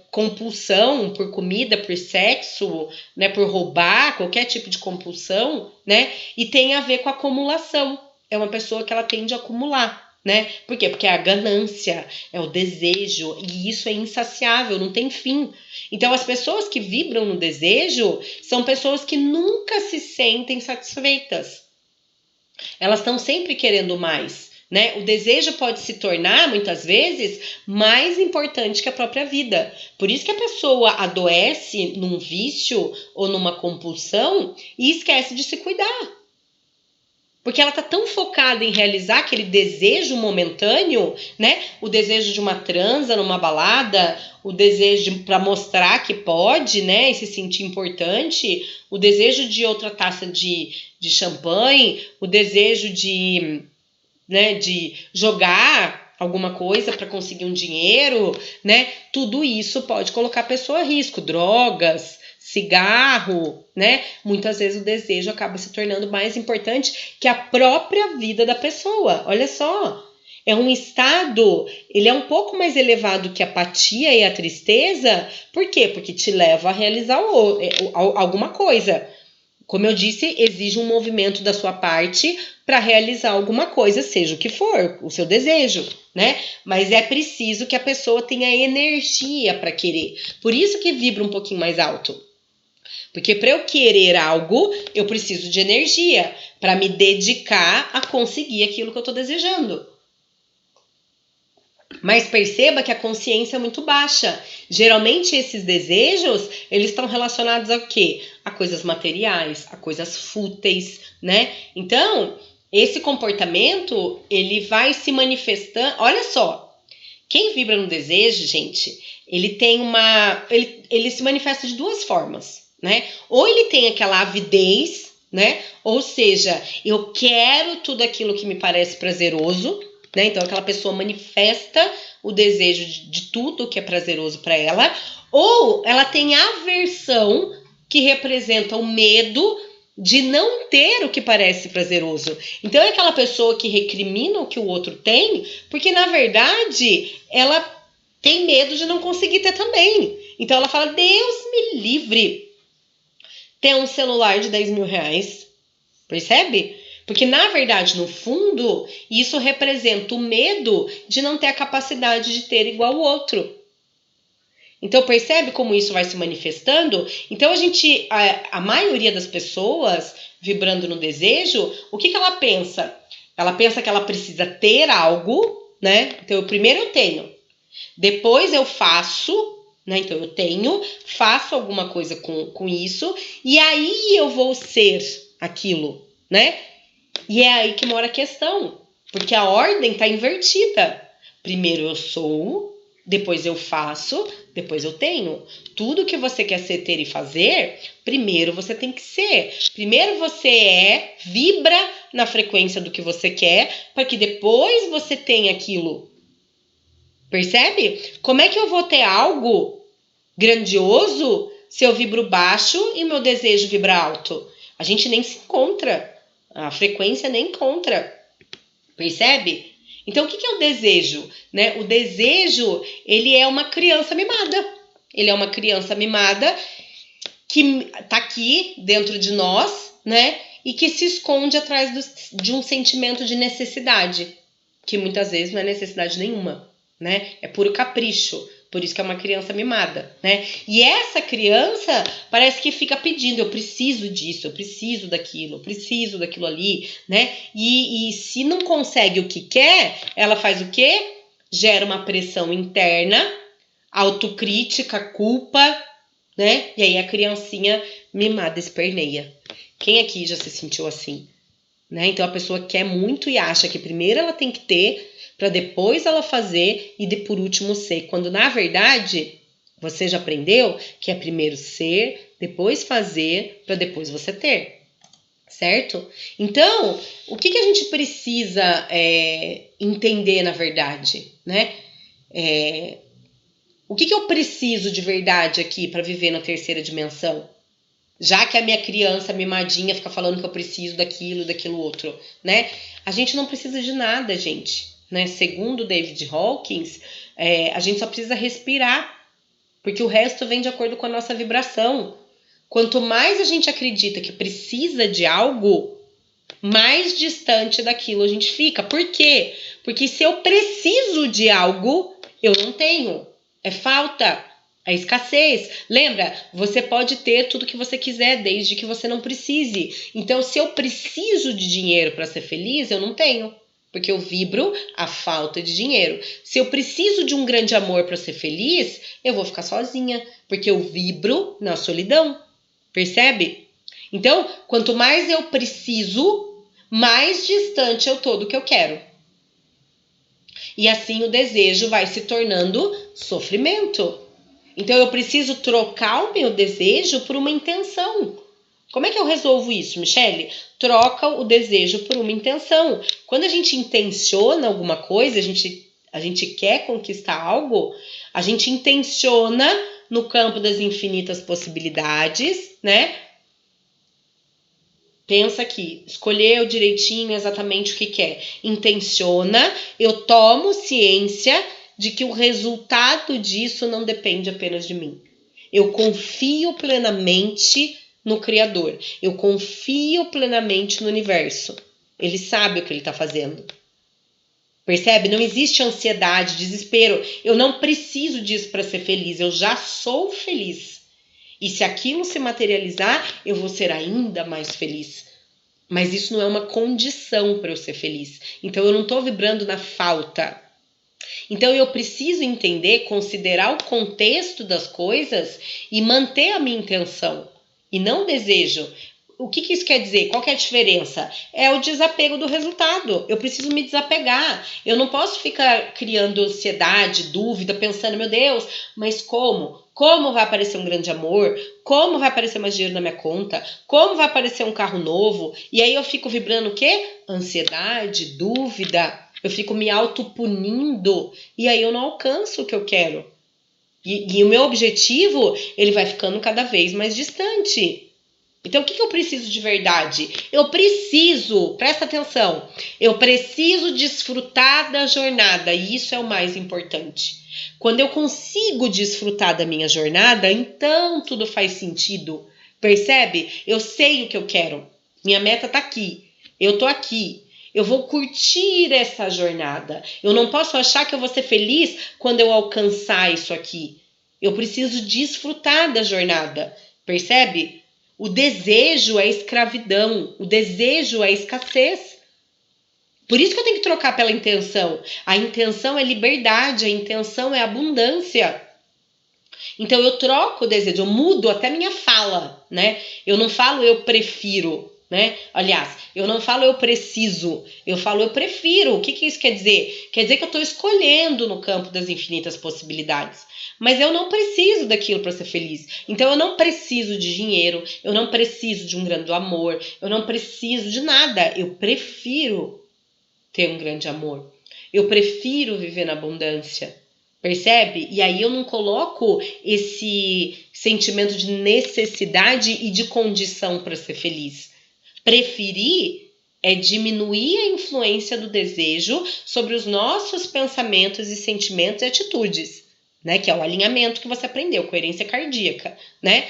compulsão por comida, por sexo, né? Por roubar, qualquer tipo de compulsão, né? E tem a ver com acumulação. É uma pessoa que ela tende a acumular. Né? Por quê? Porque é a ganância, é o desejo, e isso é insaciável, não tem fim. Então, as pessoas que vibram no desejo são pessoas que nunca se sentem satisfeitas. Elas estão sempre querendo mais, né? O desejo pode se tornar, muitas vezes, mais importante que a própria vida. Por isso que a pessoa adoece num vício ou numa compulsão e esquece de se cuidar. Porque ela tá tão focada em realizar aquele desejo momentâneo, né? O desejo de uma transa numa balada, o desejo para mostrar que pode, né? E se sentir importante, o desejo de outra taça de champanhe, o desejo né, de jogar alguma coisa para conseguir um dinheiro, né? Tudo isso pode colocar a pessoa a risco, drogas, cigarro, né? Muitas vezes o desejo acaba se tornando mais importante que a própria vida da pessoa. Olha só, é um estado, ele é um pouco mais elevado que a apatia e a tristeza. Por quê? Porque te leva a realizar alguma coisa. Como eu disse, exige um movimento da sua parte para realizar alguma coisa, seja o que for, o seu desejo, né? Mas é preciso que a pessoa tenha energia para querer. Por isso que vibra um pouquinho mais alto. Porque para eu querer algo, eu preciso de energia para me dedicar a conseguir aquilo que eu estou desejando. Mas perceba que a consciência é muito baixa. Geralmente esses desejos, eles estão relacionados a quê? A coisas materiais, a coisas fúteis, né? Então, esse comportamento, ele vai se manifestando. Olha só, quem vibra no desejo, gente, ele tem ele se manifesta de duas formas, né? Ou ele tem aquela avidez, né? Ou seja, eu quero tudo aquilo que me parece prazeroso, né? Então aquela pessoa manifesta o desejo de tudo que é prazeroso para ela, ou ela tem aversão, que representa o medo de não ter o que parece prazeroso. Então é aquela pessoa que recrimina o que o outro tem, porque na verdade ela tem medo de não conseguir ter também. Então ela fala, Deus me livre, ter um celular de 10 mil reais, percebe? Porque, na verdade, no fundo, isso representa o medo de não ter a capacidade de ter igual o outro. Então, percebe como isso vai se manifestando? Então, a maioria das pessoas vibrando no desejo, o que ela pensa? Ela pensa que ela precisa ter algo, né? Então, primeiro eu tenho, depois eu faço, né? Então, eu tenho, faço alguma coisa com isso, e aí eu vou ser aquilo, né? E é aí que mora a questão, porque a ordem está invertida. Primeiro eu sou, depois eu faço, depois eu tenho. Tudo que você quer ser, ter e fazer, primeiro você tem que ser. Primeiro você vibra na frequência do que você quer, para que depois você tenha aquilo. Percebe? Como é que eu vou ter algo grandioso se eu vibro baixo e meu desejo vibra alto? A gente nem se encontra. A frequência nem encontra, percebe? Então, o que é o desejo? Né? O desejo, ele é uma criança mimada. Ele é uma criança mimada que tá aqui dentro de nós, né? E que se esconde atrás de um sentimento de necessidade, que muitas vezes não é necessidade nenhuma, né? É puro capricho. Por isso que é uma criança mimada, né? E essa criança parece que fica pedindo, eu preciso disso, eu preciso daquilo ali, né? E se não consegue o que quer, ela faz o quê? Gera uma pressão interna, autocrítica, culpa, né? E aí a criancinha mimada esperneia. Quem aqui já se sentiu assim? Né? Então a pessoa quer muito e acha que primeiro ela tem que ter, para depois ela fazer e por último ser. Quando na verdade você já aprendeu que é primeiro ser, depois fazer, para depois você ter. Certo? Então, o que a gente precisa entender na verdade? Né? O que eu preciso de verdade aqui para viver na terceira dimensão? Já que a minha criança mimadinha fica falando que eu preciso daquilo outro, né? A gente não precisa de nada, gente. Né? Segundo David Hawkins, a gente só precisa respirar, porque o resto vem de acordo com a nossa vibração. Quanto mais a gente acredita que precisa de algo, mais distante daquilo a gente fica. Por quê? Porque se eu preciso de algo, eu não tenho. É falta. A escassez. Lembra? Você pode ter tudo que você quiser, desde que você não precise. Então, se eu preciso de dinheiro para ser feliz, eu não tenho. Porque eu vibro a falta de dinheiro. Se eu preciso de um grande amor para ser feliz, eu vou ficar sozinha. Porque eu vibro na solidão. Percebe? Então, quanto mais eu preciso, mais distante eu tô do que eu quero. E assim o desejo vai se tornando sofrimento. Então eu preciso trocar o meu desejo por uma intenção. Como é que eu resolvo isso, Michele? Troca o desejo por uma intenção. Quando a gente intenciona alguma coisa, a gente quer conquistar algo, a gente intenciona no campo das infinitas possibilidades, né? Pensa aqui, escolheu direitinho exatamente o que quer. Intenciona, eu tomo ciência de que o resultado disso não depende apenas de mim. Eu confio plenamente no Criador. Eu confio plenamente no universo. Ele sabe o que ele está fazendo. Percebe? Não existe ansiedade, desespero. Eu não preciso disso para ser feliz. Eu já sou feliz. E se aquilo se materializar, eu vou ser ainda mais feliz. Mas isso não é uma condição para eu ser feliz. Então eu não estou vibrando na falta. Então eu preciso entender, considerar o contexto das coisas e manter a minha intenção. E não desejo. O que isso quer dizer? Qual que é a diferença? É o desapego do resultado. Eu preciso me desapegar. Eu não posso ficar criando ansiedade, dúvida, pensando, meu Deus, mas como? Como vai aparecer um grande amor? Como vai aparecer mais dinheiro na minha conta? Como vai aparecer um carro novo? E aí eu fico vibrando o quê? Ansiedade, dúvida. Eu fico me autopunindo. E aí eu não alcanço o que eu quero. E o meu objetivo, ele vai ficando cada vez mais distante. Então, o que eu preciso de verdade? Eu preciso, presta atenção, eu preciso desfrutar da jornada, e isso é o mais importante. Quando eu consigo desfrutar da minha jornada, então tudo faz sentido. Percebe? Eu sei o que eu quero. Minha meta tá aqui. Eu tô aqui. Eu vou curtir essa jornada. Eu não posso achar que eu vou ser feliz quando eu alcançar isso aqui. Eu preciso desfrutar da jornada. Percebe? O desejo é escravidão, o desejo é escassez. Por isso que eu tenho que trocar pela intenção. A intenção é liberdade, a intenção é abundância. Então eu troco o desejo, eu mudo até minha fala, né? Eu não falo eu prefiro, né? Aliás, eu não falo eu preciso, eu falo eu prefiro. O que isso quer dizer? Quer dizer que eu estou escolhendo no campo das infinitas possibilidades. Mas eu não preciso daquilo para ser feliz. Então eu não preciso de dinheiro, eu não preciso de um grande amor, eu não preciso de nada. Eu prefiro ter um grande amor. Eu prefiro viver na abundância. Percebe? E aí eu não coloco esse sentimento de necessidade e de condição para ser feliz. Preferir é diminuir a influência do desejo sobre os nossos pensamentos e sentimentos e atitudes, né? Que é o alinhamento que você aprendeu, coerência cardíaca, né?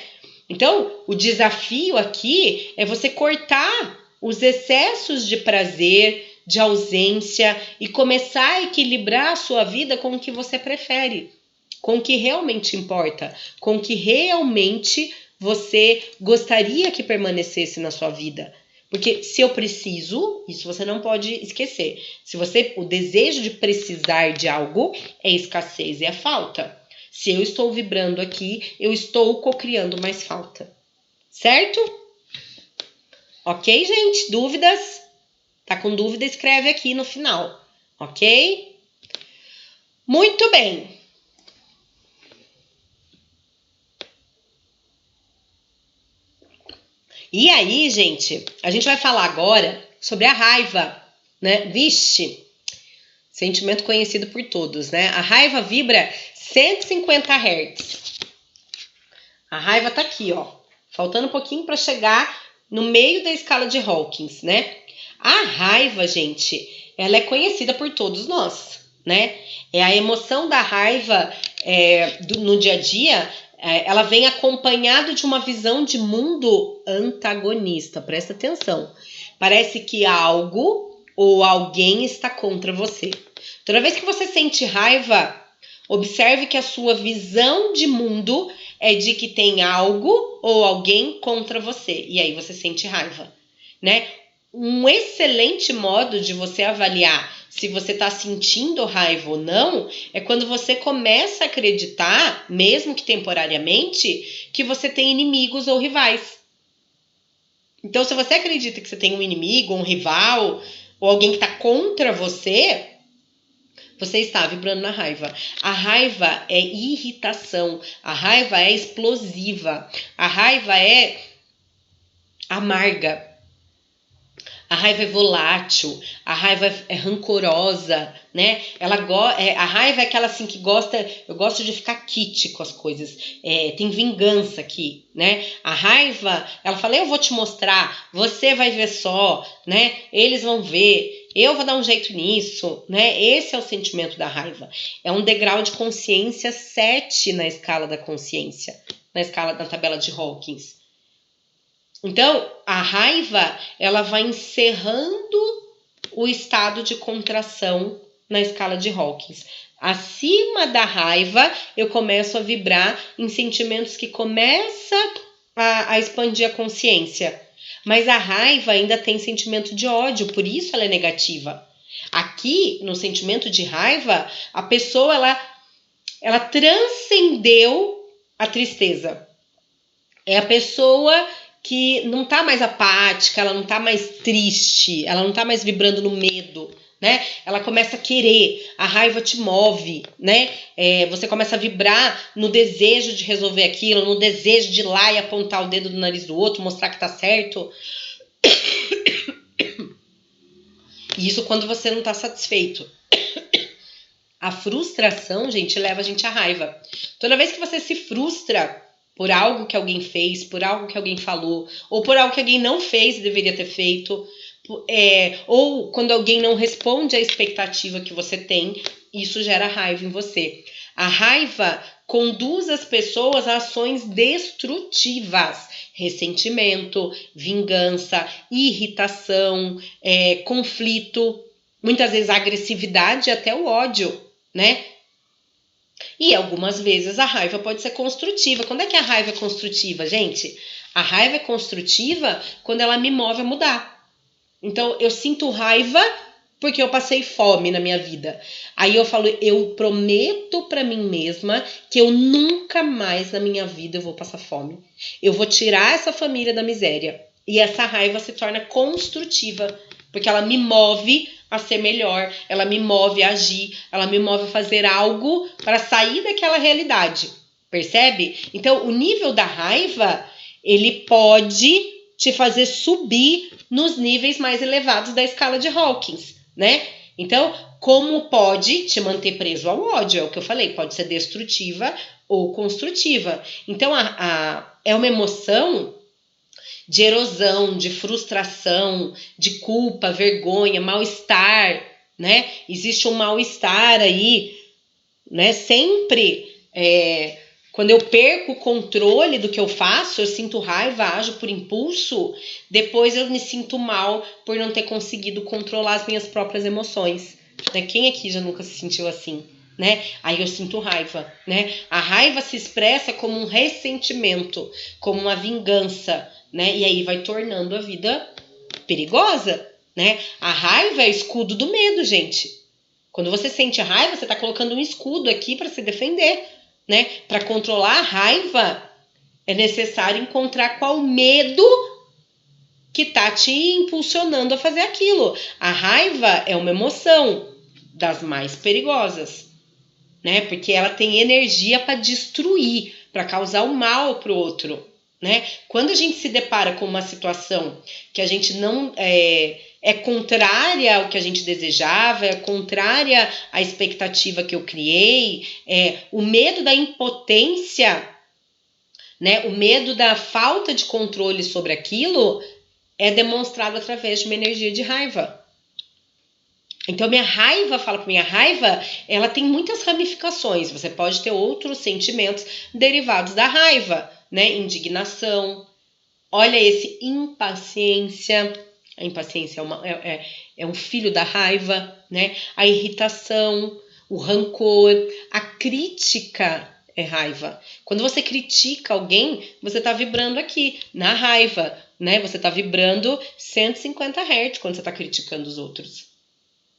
Então, o desafio aqui é você cortar os excessos de prazer, de ausência e começar a equilibrar a sua vida com o que você prefere, com o que realmente importa, com o que realmente você gostaria que permanecesse na sua vida. Porque se eu preciso, isso você não pode esquecer. O desejo de precisar de algo é escassez e é falta. Se eu estou vibrando aqui, eu estou cocriando mais falta. Certo? Ok, gente? Dúvidas? Tá com dúvida? Escreve aqui no final. Ok? Muito bem. E aí, gente, a gente vai falar agora sobre a raiva, né? Vixe, sentimento conhecido por todos, né? A raiva vibra 150 Hz. A raiva tá aqui, ó. Faltando um pouquinho para chegar no meio da escala de Hawkins, né? A raiva, gente, ela é conhecida por todos nós, né? É a emoção da raiva no dia a dia. Ela vem acompanhada de uma visão de mundo antagonista. Presta atenção. Parece que algo ou alguém está contra você. Toda vez que você sente raiva, observe que a sua visão de mundo é de que tem algo ou alguém contra você. E aí você sente raiva, né? Um excelente modo de você avaliar se você está sentindo raiva ou não é quando você começa a acreditar, mesmo que temporariamente, que você tem inimigos ou rivais. Então, se você acredita que você tem um inimigo, um rival, ou alguém que está contra você, você está vibrando na raiva. A raiva é irritação, a raiva é explosiva, a raiva é amarga. A raiva é volátil, a raiva é rancorosa, né? A raiva é aquela assim que gosta, eu gosto de ficar kit com as coisas, tem vingança aqui, né? A raiva, ela fala, eu vou te mostrar, você vai ver só, né? Eles vão ver, eu vou dar um jeito nisso, né? Esse é o sentimento da raiva. É um degrau de consciência 7 na escala da consciência, na escala da tabela de Hawkins. Então, a raiva, ela vai encerrando o estado de contração na escala de Hawkins. Acima da raiva, eu começo a vibrar em sentimentos que começam a expandir a consciência. Mas a raiva ainda tem sentimento de ódio, por isso ela é negativa. Aqui, no sentimento de raiva, a pessoa, ela transcendeu a tristeza. É a pessoa que não tá mais apática, ela não tá mais triste, ela não tá mais vibrando no medo, né? Ela começa a querer, a raiva te move, né? Você começa a vibrar no desejo de resolver aquilo, no desejo de ir lá e apontar o dedo no nariz do outro, mostrar que tá certo. E isso quando você não tá satisfeito. A frustração, gente, leva a gente à raiva. Toda vez que você se frustra por algo que alguém fez, por algo que alguém falou, ou por algo que alguém não fez e deveria ter feito, ou quando alguém não responde à expectativa que você tem, isso gera raiva em você. A raiva conduz as pessoas a ações destrutivas, ressentimento, vingança, irritação, conflito, muitas vezes a agressividade e até o ódio, né? E algumas vezes a raiva pode ser construtiva. Quando é que a raiva é construtiva, gente? A raiva é construtiva quando ela me move a mudar. Então, eu sinto raiva porque eu passei fome na minha vida. Aí eu falo, eu prometo pra mim mesma que eu nunca mais na minha vida eu vou passar fome. Eu vou tirar essa família da miséria. E essa raiva se torna construtiva, porque ela me move a ser melhor, ela me move a agir, ela me move a fazer algo para sair daquela realidade, percebe? Então, o nível da raiva, ele pode te fazer subir nos níveis mais elevados da escala de Hawkins, né? Então, como pode te manter preso ao ódio? É o que eu falei, pode ser destrutiva ou construtiva. Então, é uma emoção de erosão, de frustração, de culpa, vergonha, mal-estar, né? Existe um mal-estar aí, né? Sempre, quando eu perco o controle do que eu faço, eu sinto raiva, ajo por impulso, depois eu me sinto mal por não ter conseguido controlar as minhas próprias emoções, né? Quem aqui já nunca se sentiu assim? Né? Aí eu sinto raiva, né? A raiva se expressa como um ressentimento, como uma vingança, né? E aí vai tornando a vida perigosa, né? A raiva é o escudo do medo, gente. Quando você sente a raiva, você está colocando um escudo aqui para se defender, né? Para controlar a raiva, é necessário encontrar qual medo que tá te impulsionando a fazer aquilo. A raiva é uma emoção das mais perigosas, né? Porque ela tem energia para destruir, para causar o mal para o outro, né? Quando a gente se depara com uma situação que a gente não é contrária ao que a gente desejava, é contrária à expectativa que eu criei, o medo da impotência, né? O medo da falta de controle sobre aquilo é demonstrado através de uma energia de raiva. Então, minha raiva, ela tem muitas ramificações. Você pode ter outros sentimentos derivados da raiva, né? Indignação. Olha esse impaciência. A impaciência é um filho da raiva, né? A irritação, o rancor, a crítica é raiva. Quando você critica alguém, você está vibrando aqui, na raiva, né? Você está vibrando 150 Hz quando você está criticando os outros.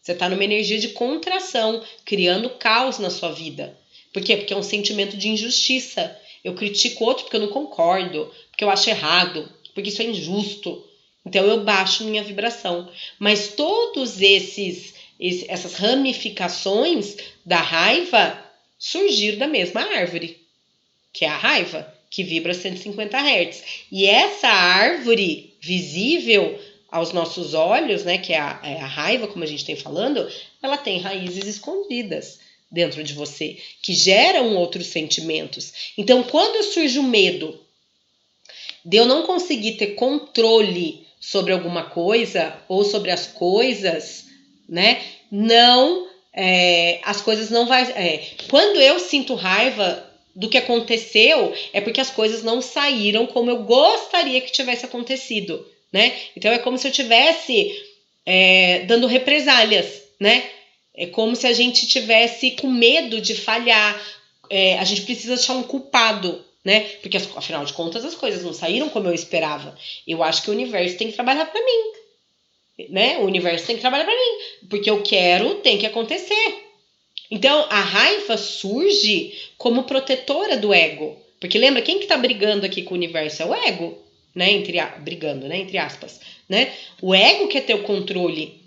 Você está numa energia de contração, criando caos na sua vida. Por quê? Porque é um sentimento de injustiça. Eu critico outro porque eu não concordo, porque eu acho errado, porque isso é injusto. Então eu baixo minha vibração. Mas todos essas ramificações da raiva surgiram da mesma árvore, que é a raiva, que vibra 150 Hz. E essa árvore visível, aos nossos olhos, né, que é a raiva, como a gente tem falando, ela tem raízes escondidas dentro de você, que geram outros sentimentos. Então, quando surge o medo de eu não conseguir ter controle sobre alguma coisa ou sobre as coisas, né, as coisas não vai... quando eu sinto raiva do que aconteceu, é porque as coisas não saíram como eu gostaria que tivesse acontecido, né? Então é como se eu tivesse dando represálias, né? É como se a gente tivesse com medo de falhar. A gente precisa achar um culpado, né? Porque afinal de contas as coisas não saíram como eu esperava. Eu acho que o universo tem que trabalhar para mim, né? O universo tem que trabalhar para mim, porque eu quero, tem que acontecer. Então, a raiva surge como protetora do ego. Porque lembra, quem que tá brigando aqui com o universo? É o ego, né? Brigando, né? Entre aspas, né? O ego quer ter o controle.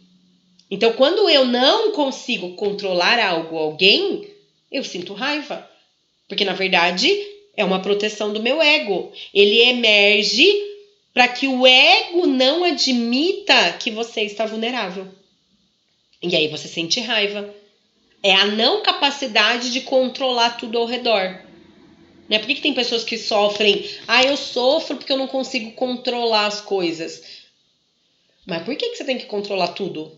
Então, quando eu não consigo controlar algo ou alguém, eu sinto raiva. Porque, na verdade, é uma proteção do meu ego. Ele emerge para que o ego não admita que você está vulnerável. E aí você sente raiva. É a não capacidade de controlar tudo ao redor. Né? Por que tem pessoas que sofrem? Eu sofro porque eu não consigo controlar as coisas. Mas por que você tem que controlar tudo?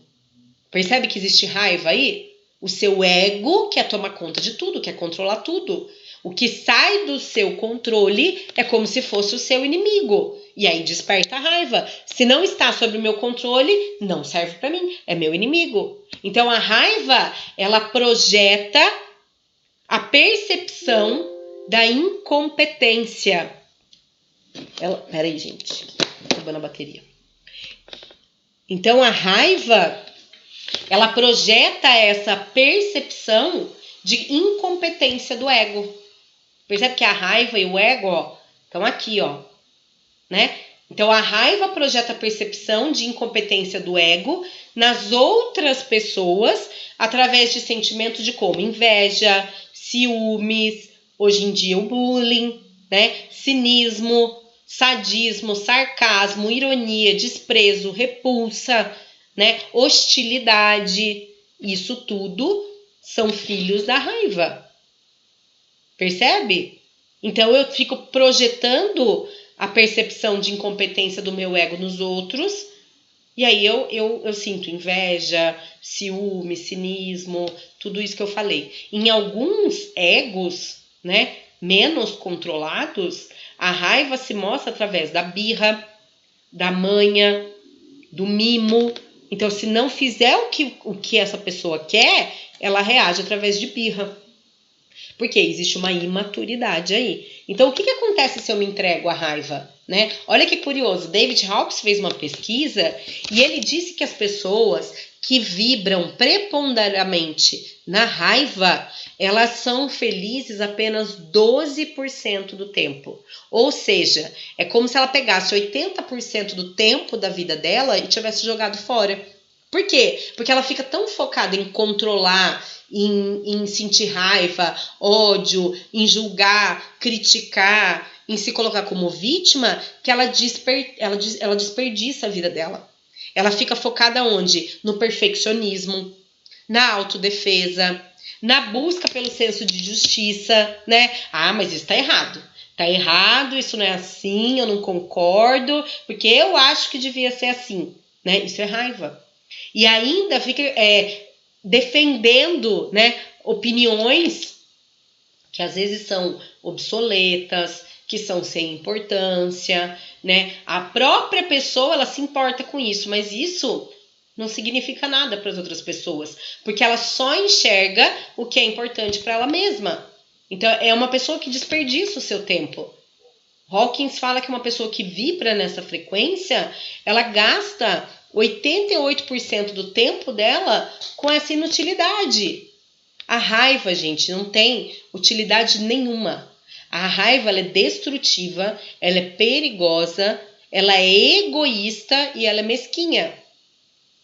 Percebe que existe raiva aí? O seu ego quer tomar conta de tudo, quer controlar tudo. O que sai do seu controle é como se fosse o seu inimigo. E aí desperta a raiva. Se não está sob o meu controle, não serve para mim. É meu inimigo. Então a raiva, ela projeta a percepção da incompetência. Peraí, gente. Acabando a bateria. Então a raiva, ela projeta essa percepção de incompetência do ego. Percebe que a raiva e o ego estão aqui, né? Então a raiva projeta a percepção de incompetência do ego nas outras pessoas através de sentimentos de como inveja, ciúmes, hoje em dia o bullying, né? Cinismo, sadismo, sarcasmo, ironia, desprezo, repulsa, né? Hostilidade. Isso tudo são filhos da raiva. Percebe? Então eu fico projetando a percepção de incompetência do meu ego nos outros, e aí eu sinto inveja, ciúme, cinismo, tudo isso que eu falei. Em alguns egos, né, menos controlados, a raiva se mostra através da birra, da manha, do mimo. Então, se não fizer o que essa pessoa quer, ela reage através de birra. Porque existe uma imaturidade aí. Então, o que acontece se eu me entrego à raiva? Né? Olha que curioso, David Hawkes fez uma pesquisa e ele disse que as pessoas que vibram preponderantemente na raiva, elas são felizes apenas 12% do tempo. Ou seja, é como se ela pegasse 80% do tempo da vida dela e tivesse jogado fora. Por quê? Porque ela fica tão focada em controlar, em sentir raiva, ódio, em julgar, criticar, em se colocar como vítima, que ela desperdiça a vida dela. Ela fica focada onde? No perfeccionismo, na autodefesa, na busca pelo senso de justiça, né? Mas isso tá errado. Tá errado, isso não é assim, eu não concordo, porque eu acho que devia ser assim, né? Isso é raiva. E ainda fica defendendo, né, opiniões que às vezes são obsoletas, que são sem importância, né? A própria pessoa, ela se importa com isso, mas isso não significa nada para as outras pessoas, porque ela só enxerga o que é importante para ela mesma. Então, é uma pessoa que desperdiça o seu tempo. Hawkins fala que uma pessoa que vibra nessa frequência, ela gasta 88% do tempo dela com essa inutilidade. A raiva, gente, não tem utilidade nenhuma. A raiva, ela é destrutiva, ela é perigosa, ela é egoísta e ela é mesquinha.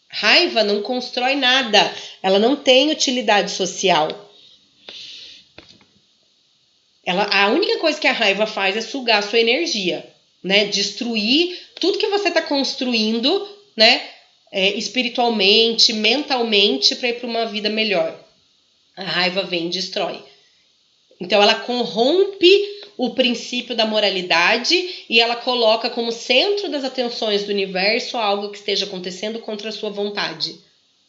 Raiva não constrói nada, ela não tem utilidade social. A única coisa que a raiva faz é sugar a sua energia, né? Destruir tudo que você está construindo né? Espiritualmente, mentalmente, para ir para uma vida melhor. A raiva vem e destrói. Então ela corrompe o princípio da moralidade e ela coloca como centro das atenções do universo algo que esteja acontecendo contra a sua vontade,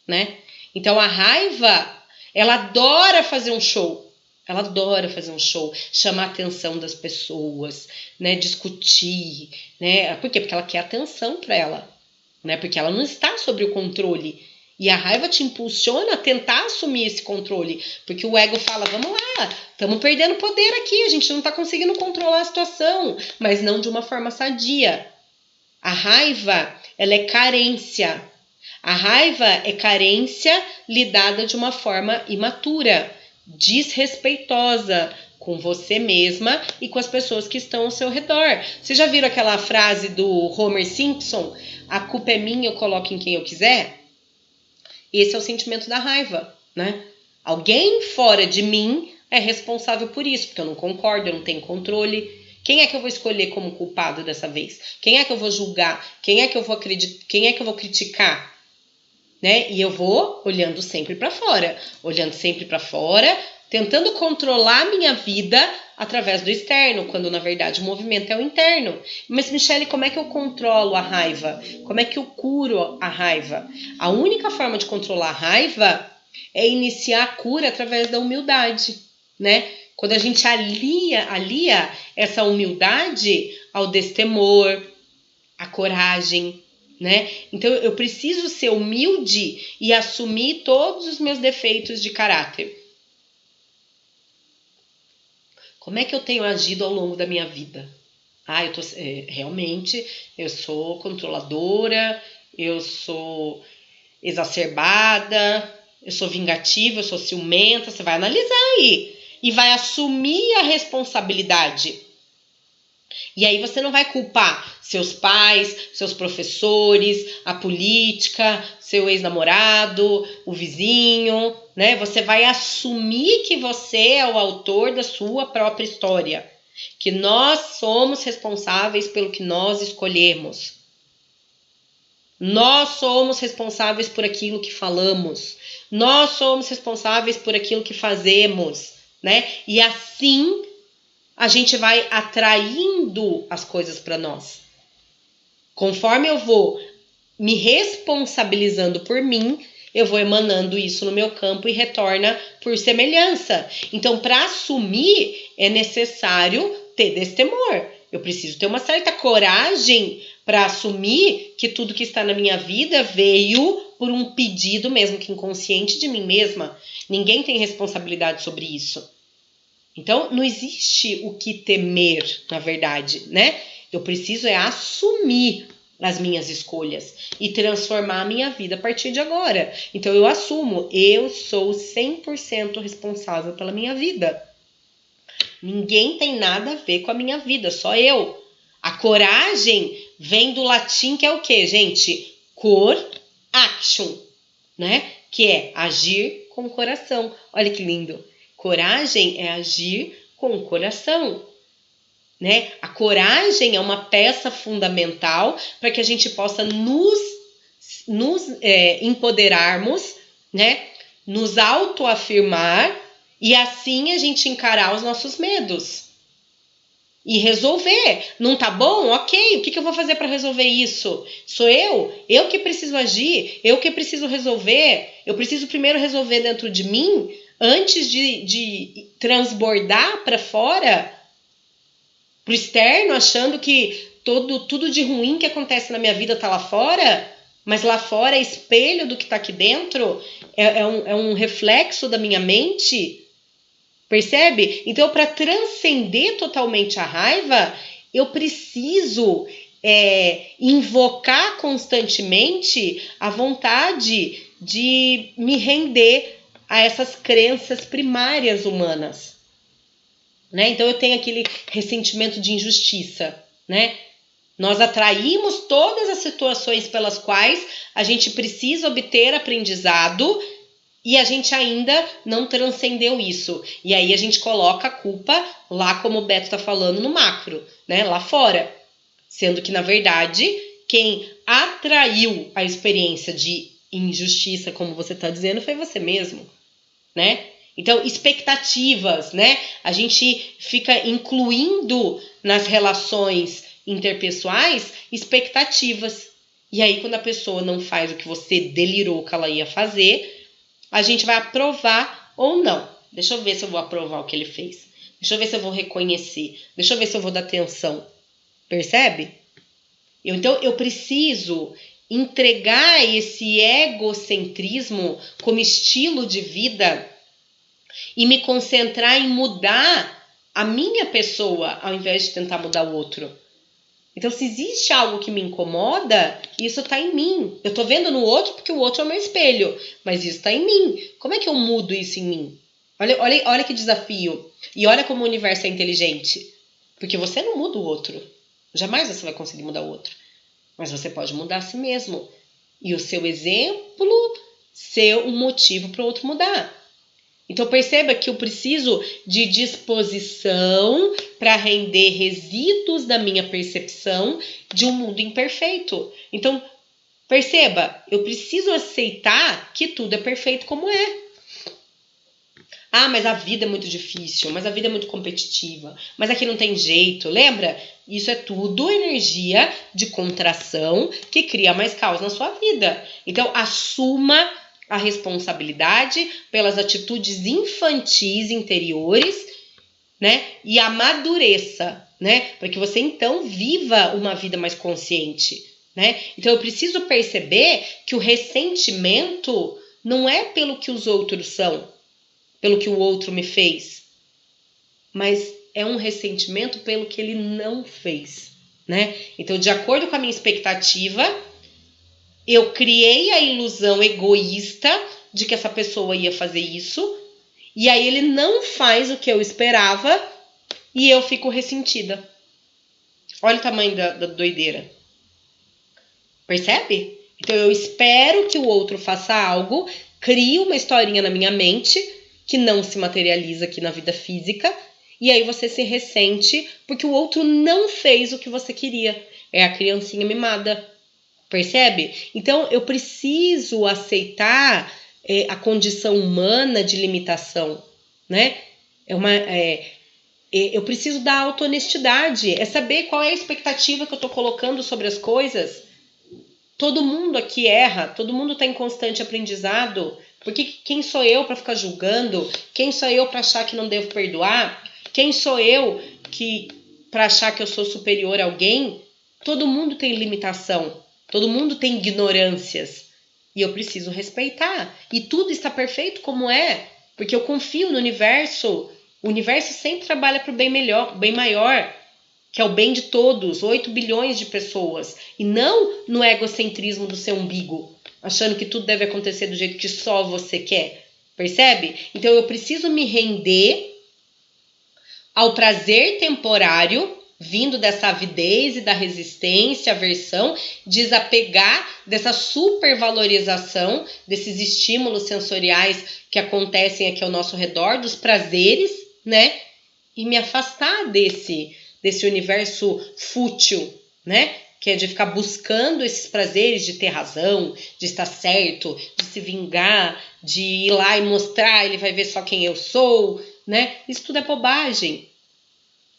né? Então a raiva, ela adora fazer um show. Ela adora fazer um show, chamar a atenção das pessoas, né? Discutir, né? Por quê? Porque ela quer atenção para ela, né? Porque ela não está sob o controle. E a raiva te impulsiona a tentar assumir esse controle. Porque o ego fala, vamos lá, estamos perdendo poder aqui, a gente não está conseguindo controlar a situação. Mas não de uma forma sadia. A raiva, ela é carência. A raiva é carência lidada de uma forma imatura, desrespeitosa com você mesma e com as pessoas que estão ao seu redor. Vocês já viram aquela frase do Homer Simpson? A culpa é minha, eu coloco em quem eu quiser? Esse é o sentimento da raiva, né? Alguém fora de mim é responsável por isso, porque eu não concordo, eu não tenho controle. Quem é que eu vou escolher como culpado dessa vez? Quem é que eu vou julgar? Quem é que eu vou acreditar? Quem é que eu vou criticar? Né? E eu vou olhando sempre para fora, tentando controlar a minha vida através do externo, quando na verdade o movimento é o interno. Mas, Michele, como é que eu controlo a raiva? Como é que eu curo a raiva? A única forma de controlar a raiva é iniciar a cura através da humildade, né? Quando a gente alia essa humildade ao destemor, à coragem, né? Então eu preciso ser humilde e assumir todos os meus defeitos de caráter. Como é que eu tenho agido ao longo da minha vida? Realmente eu sou controladora, eu sou exacerbada, eu sou vingativa, eu sou ciumenta. Você vai analisar aí e vai assumir a responsabilidade. E aí você não vai culpar seus pais, seus professores, a política, seu ex-namorado, o vizinho, né? Você vai assumir que você é o autor da sua própria história, que nós somos responsáveis pelo que nós escolhemos. Nós somos responsáveis por aquilo que falamos. Nós somos responsáveis por aquilo que fazemos, né? E assim a gente vai atraindo as coisas para nós. Conforme eu vou me responsabilizando por mim, eu vou emanando isso no meu campo e retorna por semelhança. Então, para assumir, é necessário ter destemor. Eu preciso ter uma certa coragem para assumir que tudo que está na minha vida veio por um pedido, mesmo que inconsciente, de mim mesma. Ninguém tem responsabilidade sobre isso. Então, não existe o que temer, na verdade, né? Eu preciso assumir as minhas escolhas e transformar a minha vida a partir de agora. Então, eu assumo, eu sou 100% responsável pela minha vida. Ninguém tem nada a ver com a minha vida, só eu. A coragem vem do latim, que é o quê, gente? Cor, action, né? Que é agir com o coração. Olha que lindo. Coragem é agir com o coração, né? A coragem é uma peça fundamental para que a gente possa nos empoderarmos, né? Nos autoafirmar e assim a gente encarar os nossos medos e resolver. Não tá bom? Ok, o que eu vou fazer para resolver isso? Sou eu que preciso agir, eu que preciso resolver. Eu preciso primeiro resolver dentro de mim antes de transbordar para fora, para o externo, achando que tudo de ruim que acontece na minha vida está lá fora, mas lá fora é espelho do que está aqui dentro, é um reflexo da minha mente, percebe? Então, para transcender totalmente a raiva, eu preciso invocar constantemente a vontade de me render a essas crenças primárias humanas, né? Então eu tenho aquele ressentimento de injustiça, né? Nós atraímos todas as situações pelas quais a gente precisa obter aprendizado e a gente ainda não transcendeu isso. E aí a gente coloca a culpa lá, como o Beto está falando, no macro, né? Lá fora. Sendo que, na verdade, quem atraiu a experiência de injustiça, como você está dizendo, foi você mesmo, né? Então, expectativas, né? A gente fica incluindo nas relações interpessoais expectativas. E aí, quando a pessoa não faz o que você delirou que ela ia fazer, a gente vai aprovar ou não. Deixa eu ver se eu vou aprovar o que ele fez. Deixa eu ver se eu vou reconhecer. Deixa eu ver se eu vou dar atenção. Percebe? Então, eu preciso entregar esse egocentrismo como estilo de vida e me concentrar em mudar a minha pessoa ao invés de tentar mudar o outro. Então, se existe algo que me incomoda, isso está em mim. Eu estou vendo no outro porque o outro é o meu espelho, mas isso está em mim. Como é que eu mudo isso em mim? Olha que desafio. E olha como o universo é inteligente. Porque você não muda o outro. Jamais você vai conseguir mudar o outro. Mas você pode mudar a si mesmo. E o seu exemplo ser um motivo para o outro mudar. Então perceba que eu preciso de disposição para render resíduos da minha percepção de um mundo imperfeito. Então perceba, eu preciso aceitar que tudo é perfeito como é. Ah, mas a vida é muito difícil, mas a vida é muito competitiva, mas aqui não tem jeito. Lembra? Isso é tudo energia de contração que cria mais caos na sua vida. Então assuma a responsabilidade pelas atitudes infantis interiores, né? E amadureça, né? Para que você então viva uma vida mais consciente, né? Então eu preciso perceber que o ressentimento não é pelo que os outros são, pelo que o outro me fez, mas é um ressentimento pelo que ele não fez, né? Então, de acordo com a minha expectativa, eu criei a ilusão egoísta de que essa pessoa ia fazer isso, e aí ele não faz o que eu esperava e eu fico ressentida. Olha o tamanho da doideira. Percebe? Então eu espero que o outro faça algo, crio uma historinha na minha mente que não se materializa aqui na vida física, e aí você se ressente porque o outro não fez o que você queria. É a criancinha mimada. Percebe? Então, eu preciso aceitar a condição humana de limitação, né? Eu preciso da auto-honestidade, é saber qual é a expectativa que eu estou colocando sobre as coisas. Todo mundo aqui erra, todo mundo está em constante aprendizado. Porque quem sou eu para ficar julgando? Quem sou eu para achar que não devo perdoar? Quem sou eu para achar que eu sou superior a alguém? Todo mundo tem limitação. Todo mundo tem ignorâncias e eu preciso respeitar. E tudo está perfeito como é, porque eu confio no universo. O universo sempre trabalha para o bem melhor, bem maior, que é o bem de todos, 8 bilhões de pessoas. E não no egocentrismo do seu umbigo, achando que tudo deve acontecer do jeito que só você quer. Percebe? Então eu preciso me render ao prazer temporário vindo dessa avidez e da resistência, aversão, desapegar dessa supervalorização desses estímulos sensoriais que acontecem aqui ao nosso redor, dos prazeres, né? E me afastar desse universo fútil, né? Que é de ficar buscando esses prazeres de ter razão, de estar certo, de se vingar, de ir lá e mostrar, ele vai ver só quem eu sou, né? Isso tudo é bobagem.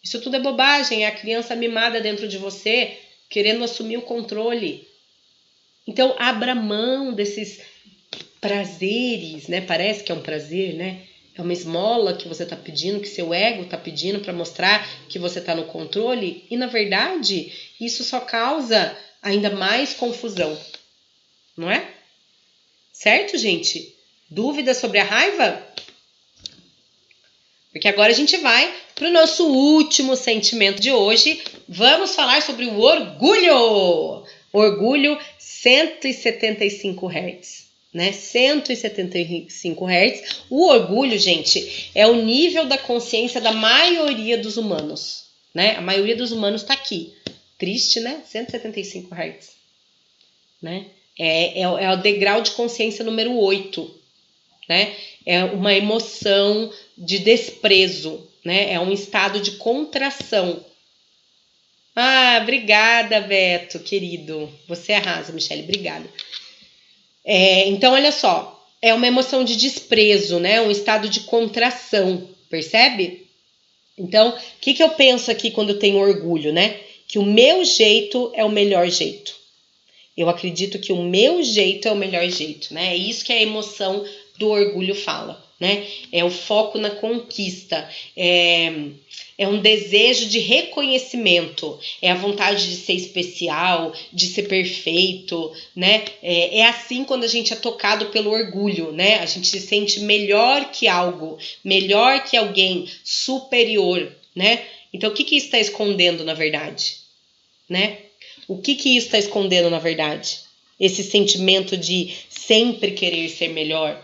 Isso tudo é bobagem, é a criança mimada dentro de você, querendo assumir o controle. Então, abra mão desses prazeres, né? Parece que é um prazer, né? É uma esmola que você está pedindo, que seu ego está pedindo para mostrar que você está no controle. E, na verdade, isso só causa ainda mais confusão. Não é? Certo, gente? Dúvidas sobre a raiva? Porque agora a gente vai para o nosso último sentimento de hoje. Vamos falar sobre o orgulho. Orgulho 175 Hz, né? 175 Hz. O orgulho, gente, é o nível da consciência da maioria dos humanos, né? A maioria dos humanos está aqui. Triste, né? 175 Hz, né? É o degrau de consciência número 8, né? É uma emoção de desprezo, né? É um estado de contração. Ah, obrigada, Beto, querido. Você arrasa, Michele, obrigada. Então, olha só, é uma emoção de desprezo, né? Um estado de contração, percebe? Então, o que eu penso aqui quando eu tenho orgulho, né? Que o meu jeito é o melhor jeito. Eu acredito que o meu jeito é o melhor jeito, né? É isso que a emoção do orgulho fala, né? É o foco na conquista, é um desejo de reconhecimento, é a vontade de ser especial, de ser perfeito, né? É assim quando a gente é tocado pelo orgulho, né? A gente se sente melhor que algo, melhor que alguém, superior, né? Então, o que isso está escondendo, na verdade, né? O que isso está escondendo, na verdade? Esse sentimento de sempre querer ser melhor.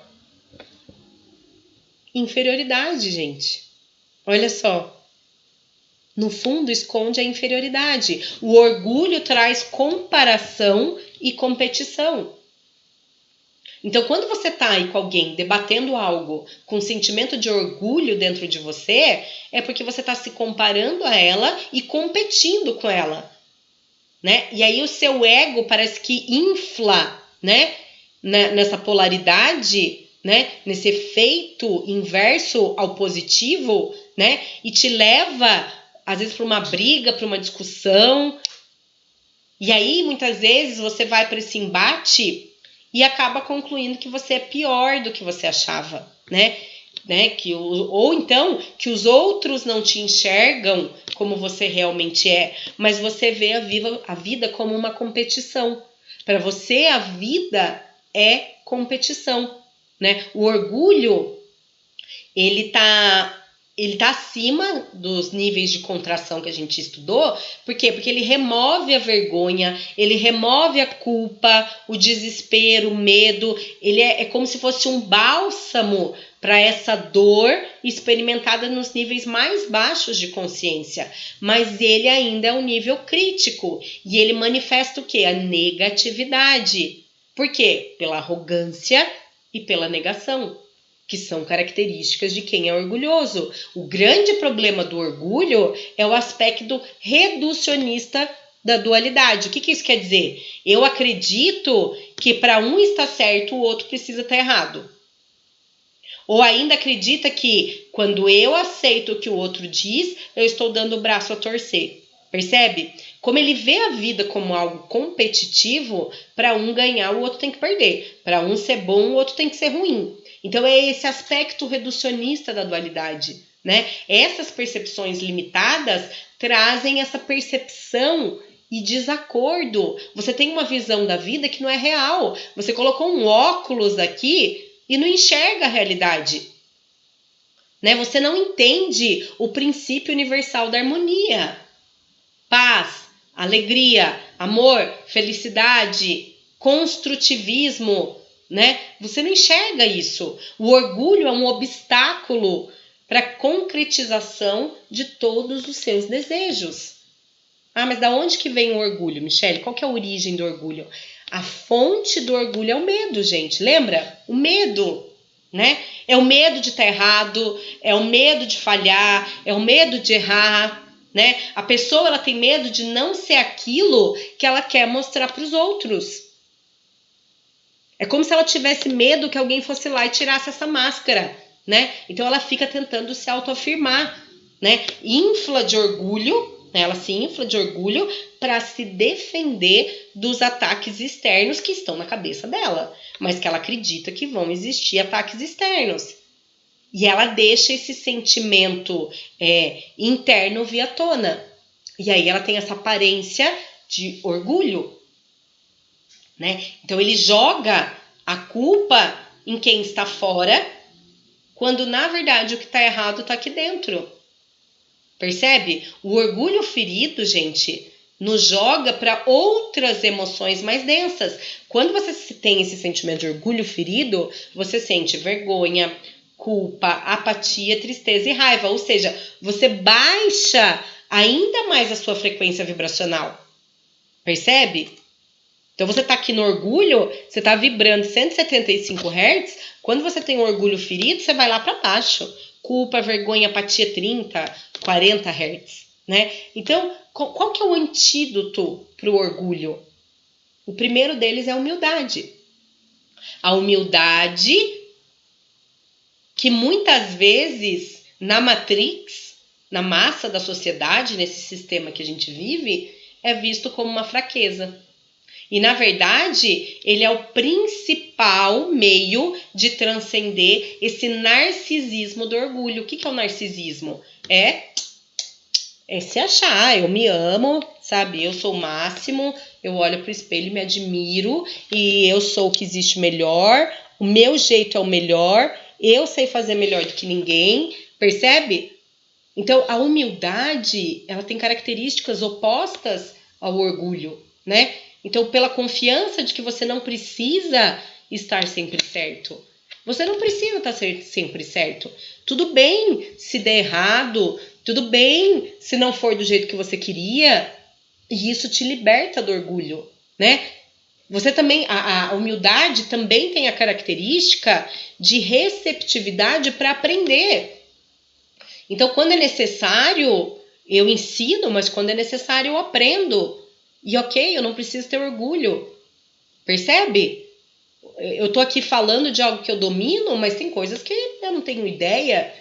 Inferioridade, gente. Olha só. No fundo, esconde a inferioridade. O orgulho traz comparação e competição. Então, quando você tá aí com alguém debatendo algo com sentimento de orgulho dentro de você, é porque você está se comparando a ela e competindo com ela, né? E aí o seu ego parece que infla, né? Nessa polaridade, né? Nesse efeito inverso ao positivo, né? E te leva, às vezes, para uma briga, para uma discussão. E aí, muitas vezes, você vai para esse embate e acaba concluindo que você é pior do que você achava, né? Ou então que os outros não te enxergam como você realmente é, mas você vê a vida como uma competição. Para você, a vida é competição, né? O orgulho, ele tá acima dos níveis de contração que a gente estudou. Por quê? Porque ele remove a vergonha, ele remove a culpa, o desespero, o medo. Ele é como se fosse um bálsamo para essa dor experimentada nos níveis mais baixos de consciência. Mas ele ainda é um nível crítico. E ele manifesta o quê? A negatividade. Por quê? Pela arrogância e pela negação, que são características de quem é orgulhoso. O grande problema do orgulho é o aspecto reducionista da dualidade. O que isso quer dizer? Eu acredito que para um está certo, o outro precisa estar errado. Ou ainda acredita que quando eu aceito o que o outro diz, eu estou dando o braço a torcer. Percebe? Como ele vê a vida como algo competitivo, para um ganhar, o outro tem que perder. Para um ser bom, o outro tem que ser ruim. Então é esse aspecto reducionista da dualidade, né? Essas percepções limitadas trazem essa percepção e desacordo. Você tem uma visão da vida que não é real. Você colocou um óculos aqui e não enxerga a realidade, né? Você não entende o princípio universal da harmonia, paz, alegria, amor, felicidade, construtivismo, né? Você não enxerga isso. O orgulho é um obstáculo para a concretização de todos os seus desejos. Ah, mas da onde que vem o orgulho, Michele? Qual que é a origem do orgulho? A fonte do orgulho é o medo, gente. Lembra? O medo, né? É o medo de estar errado, é o medo de falhar, é o medo de errar, né? A pessoa, ela tem medo de não ser aquilo que ela quer mostrar para os outros. É como se ela tivesse medo que alguém fosse lá e tirasse essa máscara, né? Então ela fica tentando se autoafirmar, né? Infla de orgulho, né? Ela se infla de orgulho para se defender dos ataques externos que estão na cabeça dela, mas que ela acredita que vão existir ataques externos. E ela deixa esse sentimento interno vir à tona. E aí ela tem essa aparência de orgulho, né? Então ele joga a culpa em quem está fora, quando na verdade o que está errado está aqui dentro. Percebe? O orgulho ferido, gente, nos joga para outras emoções mais densas. Quando você tem esse sentimento de orgulho ferido, você sente vergonha, culpa, apatia, tristeza e raiva. Ou seja, você baixa ainda mais a sua frequência vibracional. Percebe? Então você está aqui no orgulho, você está vibrando 175 Hz. Quando você tem um orgulho ferido, você vai lá para baixo. Culpa, vergonha, apatia 30, 40 Hz. né? Então, qual que é o antídoto para o orgulho? O primeiro deles é a humildade. A humildade que muitas vezes na Matrix, na massa da sociedade, nesse sistema que a gente vive, é visto como uma fraqueza. E na verdade, ele é o principal meio de transcender esse narcisismo do orgulho. O que é o narcisismo? É se achar, eu me amo, sabe? Eu sou o máximo, eu olho pro espelho e me admiro, e eu sou o que existe melhor, o meu jeito é o melhor, eu sei fazer melhor do que ninguém, percebe? Então, a humildade, ela tem características opostas ao orgulho, né? Então, pela confiança de que você não precisa estar sempre certo. Você não precisa estar sempre certo. Tudo bem se der errado, tudo bem se não for do jeito que você queria, e isso te liberta do orgulho, né? Você também, a humildade também tem a característica de receptividade para aprender. Então, quando é necessário, eu ensino, mas quando é necessário, eu aprendo. E ok, eu não preciso ter orgulho. Percebe? Eu tô aqui falando de algo que eu domino, mas tem coisas que eu não tenho ideia.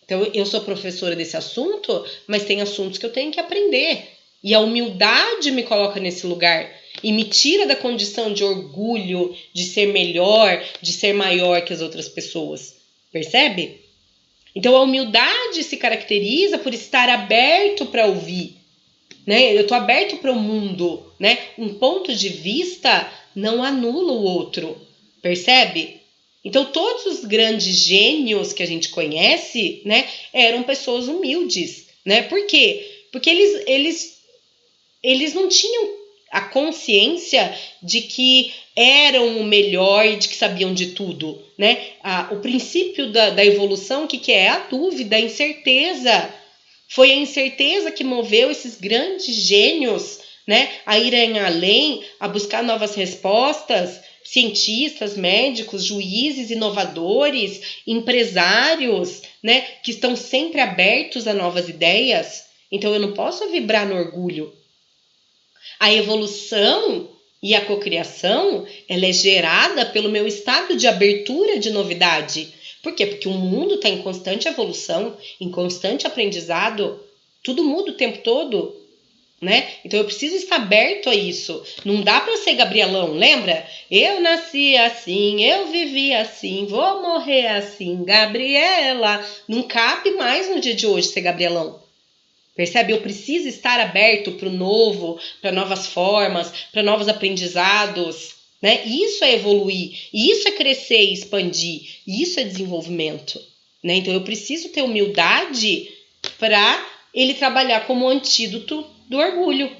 Então, eu sou professora desse assunto, mas tem assuntos que eu tenho que aprender. E a humildade me coloca nesse lugar. E me tira da condição de orgulho, de ser melhor, de ser maior que as outras pessoas. Percebe? Então, a humildade se caracteriza por estar aberto para ouvir, né? Eu estou aberto para o mundo, né? Um ponto de vista não anula o outro, percebe? Então, todos os grandes gênios que a gente conhece, né, eram pessoas humildes, né? Por quê? Porque eles não tinham a consciência de que eram o melhor e de que sabiam de tudo, né? O princípio da evolução, o que é? A dúvida, a incerteza. Foi a incerteza que moveu esses grandes gênios, né, a irem além, a buscar novas respostas. Cientistas, médicos, juízes, inovadores, empresários, né, que estão sempre abertos a novas ideias. Então eu não posso vibrar no orgulho. A evolução e a cocriação, ela é gerada pelo meu estado de abertura de novidade. Por quê? Porque o mundo está em constante evolução, em constante aprendizado, tudo muda o tempo todo, né? Então eu preciso estar aberto a isso. Não dá para ser Gabrielão, lembra? Eu nasci assim, eu vivi assim, vou morrer assim, Gabriela. Não cabe mais no dia de hoje ser Gabrielão. Percebe? Eu preciso estar aberto para o novo, para novas formas, para novos aprendizados, né? Isso é evoluir, isso é crescer e expandir, isso é desenvolvimento, né? Então eu preciso ter humildade para ele trabalhar como antídoto do orgulho.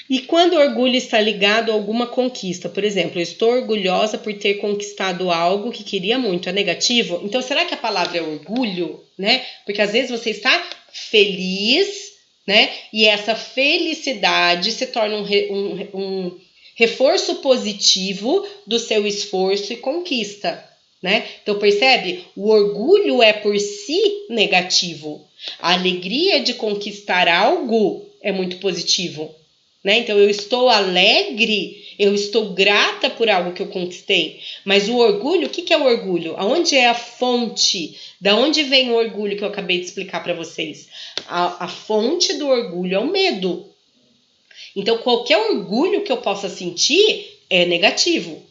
E quando o orgulho está ligado a alguma conquista, por exemplo, eu estou orgulhosa por ter conquistado algo que queria muito, é negativo? Então, será que a palavra é orgulho, né? Porque às vezes você está feliz, né? E essa felicidade se torna um reforço positivo do seu esforço e conquista, né? Então, percebe? O orgulho é por si negativo. A alegria de conquistar algo é muito positivo. Né? Então eu estou alegre, eu estou grata por algo que eu conquistei. Mas o orgulho, o que é o orgulho? Aonde é a fonte? Da onde vem o orgulho que eu acabei de explicar para vocês? A fonte do orgulho é o medo. Então qualquer orgulho que eu possa sentir é negativo.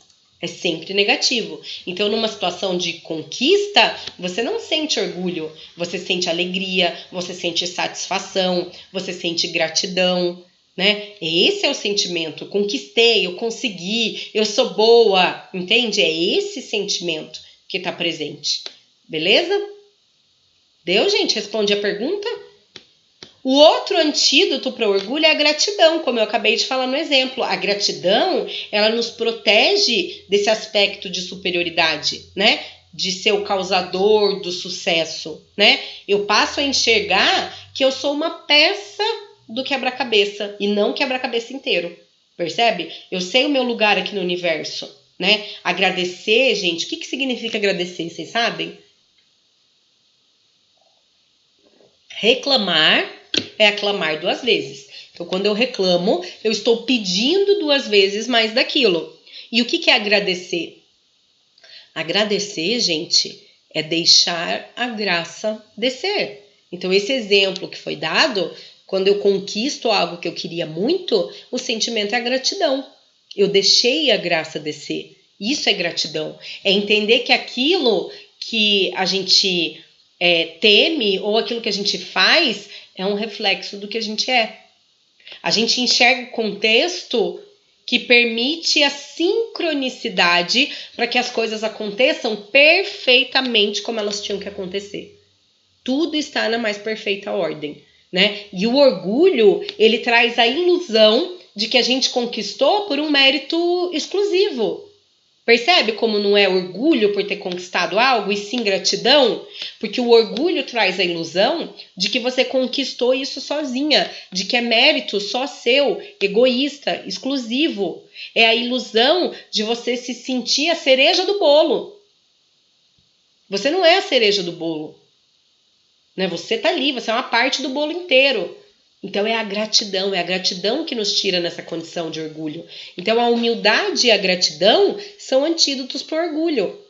É sempre negativo. Então, numa situação de conquista, você não sente orgulho, você sente alegria, você sente satisfação, você sente gratidão, né? Esse é o sentimento. Conquistei, eu consegui, eu sou boa, entende? É esse sentimento que está presente. Beleza? Deu, gente? Responde a pergunta? O outro antídoto para o orgulho é a gratidão, como eu acabei de falar no exemplo. A gratidão, ela nos protege desse aspecto de superioridade, né? De ser o causador do sucesso, né? Eu passo a enxergar que eu sou uma peça do quebra-cabeça e não quebra-cabeça inteiro, percebe? Eu sei o meu lugar aqui no universo, né? Agradecer, gente, o que significa agradecer, vocês sabem? Reclamar é aclamar 2 vezes. Então, quando eu reclamo, eu estou pedindo 2 vezes mais daquilo. E o que é agradecer? Agradecer, gente, é deixar a graça descer. Então, esse exemplo que foi dado, quando eu conquisto algo que eu queria muito, o sentimento é a gratidão. Eu deixei a graça descer. Isso é gratidão. É entender que aquilo que a gente teme ou aquilo que a gente faz é um reflexo do que a gente é. A gente enxerga o contexto que permite a sincronicidade para que as coisas aconteçam perfeitamente como elas tinham que acontecer. Tudo está na mais perfeita ordem, né? E o orgulho, ele traz a ilusão de que a gente conquistou por um mérito exclusivo. Percebe como não é orgulho por ter conquistado algo, e sim gratidão? Porque o orgulho traz a ilusão de que você conquistou isso sozinha, de que é mérito só seu, egoísta, exclusivo. É a ilusão de você se sentir a cereja do bolo. Você não é a cereja do bolo, né? Você tá ali, você é uma parte do bolo inteiro. Então é a gratidão que nos tira nessa condição de orgulho. Então a humildade e a gratidão são antídotos para o orgulho.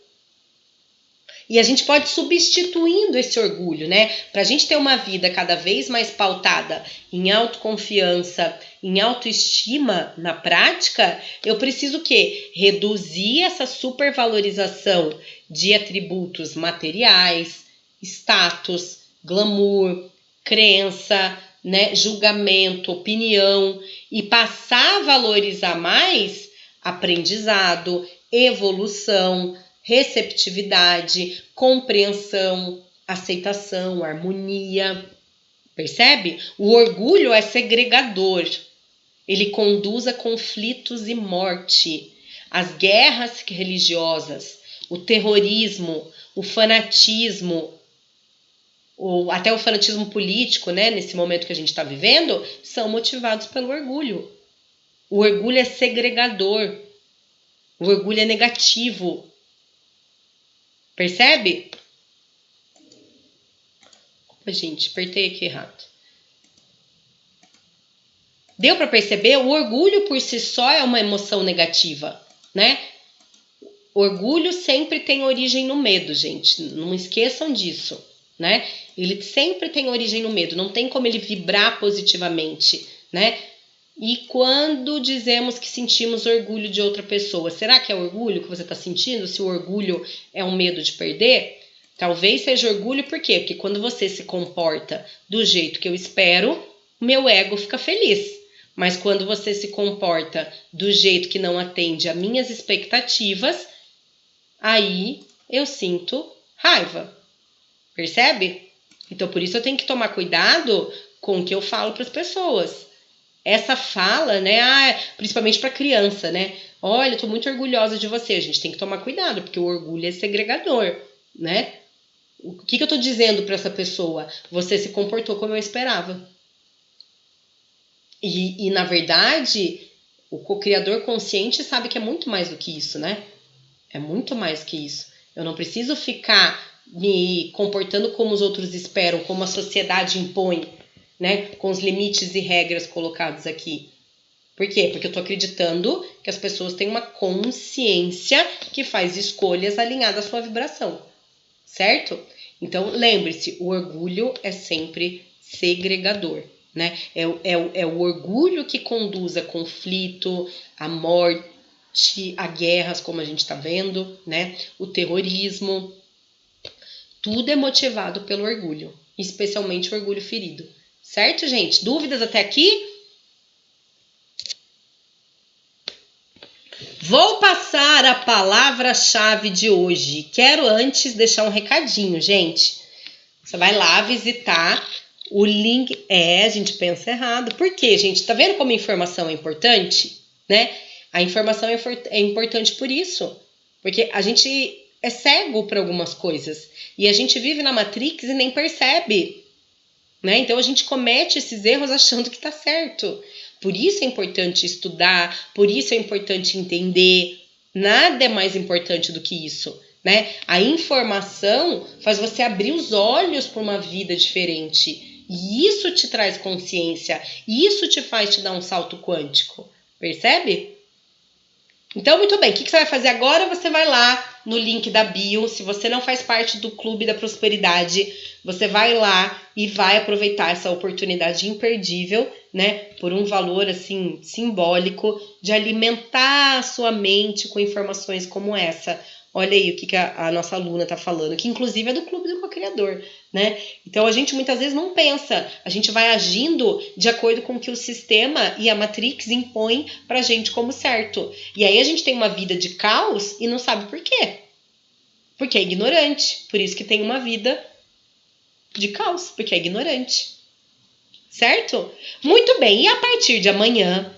E a gente pode ir substituindo esse orgulho, né? Para a gente ter uma vida cada vez mais pautada em autoconfiança, em autoestima na prática, eu preciso o quê? Reduzir essa supervalorização de atributos materiais, status, glamour, crença, né, julgamento, opinião, e passar a valorizar mais aprendizado, evolução, receptividade, compreensão, aceitação, harmonia. Percebe? O orgulho é segregador. Ele conduz a conflitos e morte, as guerras religiosas, o terrorismo, o fanatismo, ou até o fanatismo político, né, nesse momento que a gente está vivendo, são motivados pelo orgulho. O orgulho é segregador. O orgulho é negativo. Percebe? Opa, gente, apertei aqui errado. Deu para perceber? O orgulho por si só é uma emoção negativa, né? Orgulho sempre tem origem no medo, gente. Não esqueçam disso, né? Ele sempre tem origem no medo. Não tem como ele vibrar positivamente, né? E quando dizemos que sentimos orgulho de outra pessoa, será que é orgulho que você está sentindo? Se o orgulho é um medo de perder? Talvez seja orgulho, por quê? Porque quando você se comporta do jeito que eu espero, meu ego fica feliz. Mas quando você se comporta do jeito que não atende a minhas expectativas, aí eu sinto raiva. Percebe? Então, por isso eu tenho que tomar cuidado com o que eu falo para as pessoas. Essa fala, né, principalmente para criança, né? Olha, eu tô muito orgulhosa de você. A gente tem que tomar cuidado, porque o orgulho é segregador, né? O que eu tô dizendo para essa pessoa? Você se comportou como eu esperava. E na verdade, o co-criador consciente sabe que é muito mais do que isso, né? É muito mais que isso. Eu não preciso ficar me comportando como os outros esperam, como a sociedade impõe, né? Com os limites e regras colocados aqui. Por quê? Porque eu tô acreditando que as pessoas têm uma consciência que faz escolhas alinhadas à sua vibração. Certo? Então, lembre-se, o orgulho é sempre segregador, né? É o orgulho que conduz a conflito, a morte, a guerras, como a gente está vendo, né? O terrorismo. Tudo é motivado pelo orgulho, especialmente o orgulho ferido. Certo, gente? Dúvidas até aqui? Vou passar a palavra-chave de hoje. Quero antes deixar um recadinho, gente. Você vai lá visitar o link. A gente pensa errado. Por quê, gente? Tá vendo como a informação é importante? Né? A informação é importante por isso. Porque a gente é cego para algumas coisas. E a gente vive na Matrix e nem percebe. Né? Então a gente comete esses erros achando que tá certo. Por isso é importante estudar, por isso é importante entender. Nada é mais importante do que isso, né? A informação faz você abrir os olhos para uma vida diferente. E isso te traz consciência. E isso te faz te dar um salto quântico. Percebe? Então, muito bem. O que você vai fazer agora? Você vai lá no link da bio. Se você não faz parte do Clube da Prosperidade, você vai lá e vai aproveitar essa oportunidade imperdível, né? Por um valor, assim, simbólico, de alimentar a sua mente com informações como essa. Olha aí o que a nossa aluna está falando, que inclusive é do Clube do Co-Criador, né? Então a gente muitas vezes não pensa, a gente vai agindo de acordo com o que o sistema e a Matrix impõem pra gente como certo. E aí a gente tem uma vida de caos e não sabe por quê. Porque é ignorante. Por isso que tem uma vida de caos, porque é ignorante. Certo? Muito bem, e a partir de amanhã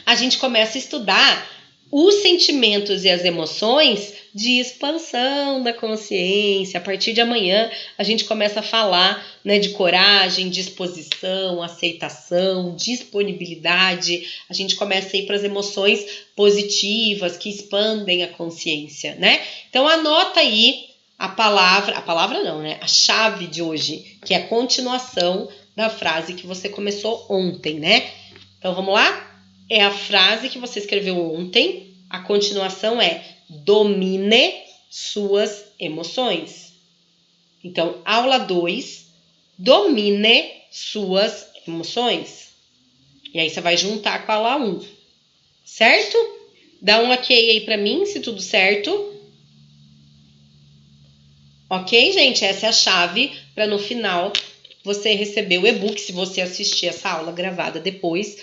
a gente começa a estudar os sentimentos e as emoções de expansão da consciência. A partir de amanhã, a gente começa a falar, né, de coragem, disposição, aceitação, disponibilidade. A gente começa a ir para as emoções positivas que expandem a consciência, né? Então, anota aí a palavra não, né? A chave de hoje, que é a continuação da frase que você começou ontem, né? Então, vamos lá? É a frase que você escreveu ontem. A continuação é: domine suas emoções. Então, aula 2, domine suas emoções. E aí você vai juntar com a aula 1. Certo? Dá um ok aí pra mim, se tudo certo. Ok, gente? Essa é a chave para no final você receber o e-book. Se você assistir essa aula gravada depois,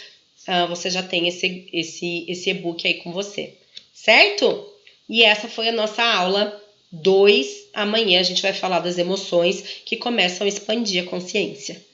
você já tem esse e-book aí com você, certo? E essa foi a nossa aula 2. Amanhã a gente vai falar das emoções que começam a expandir a consciência.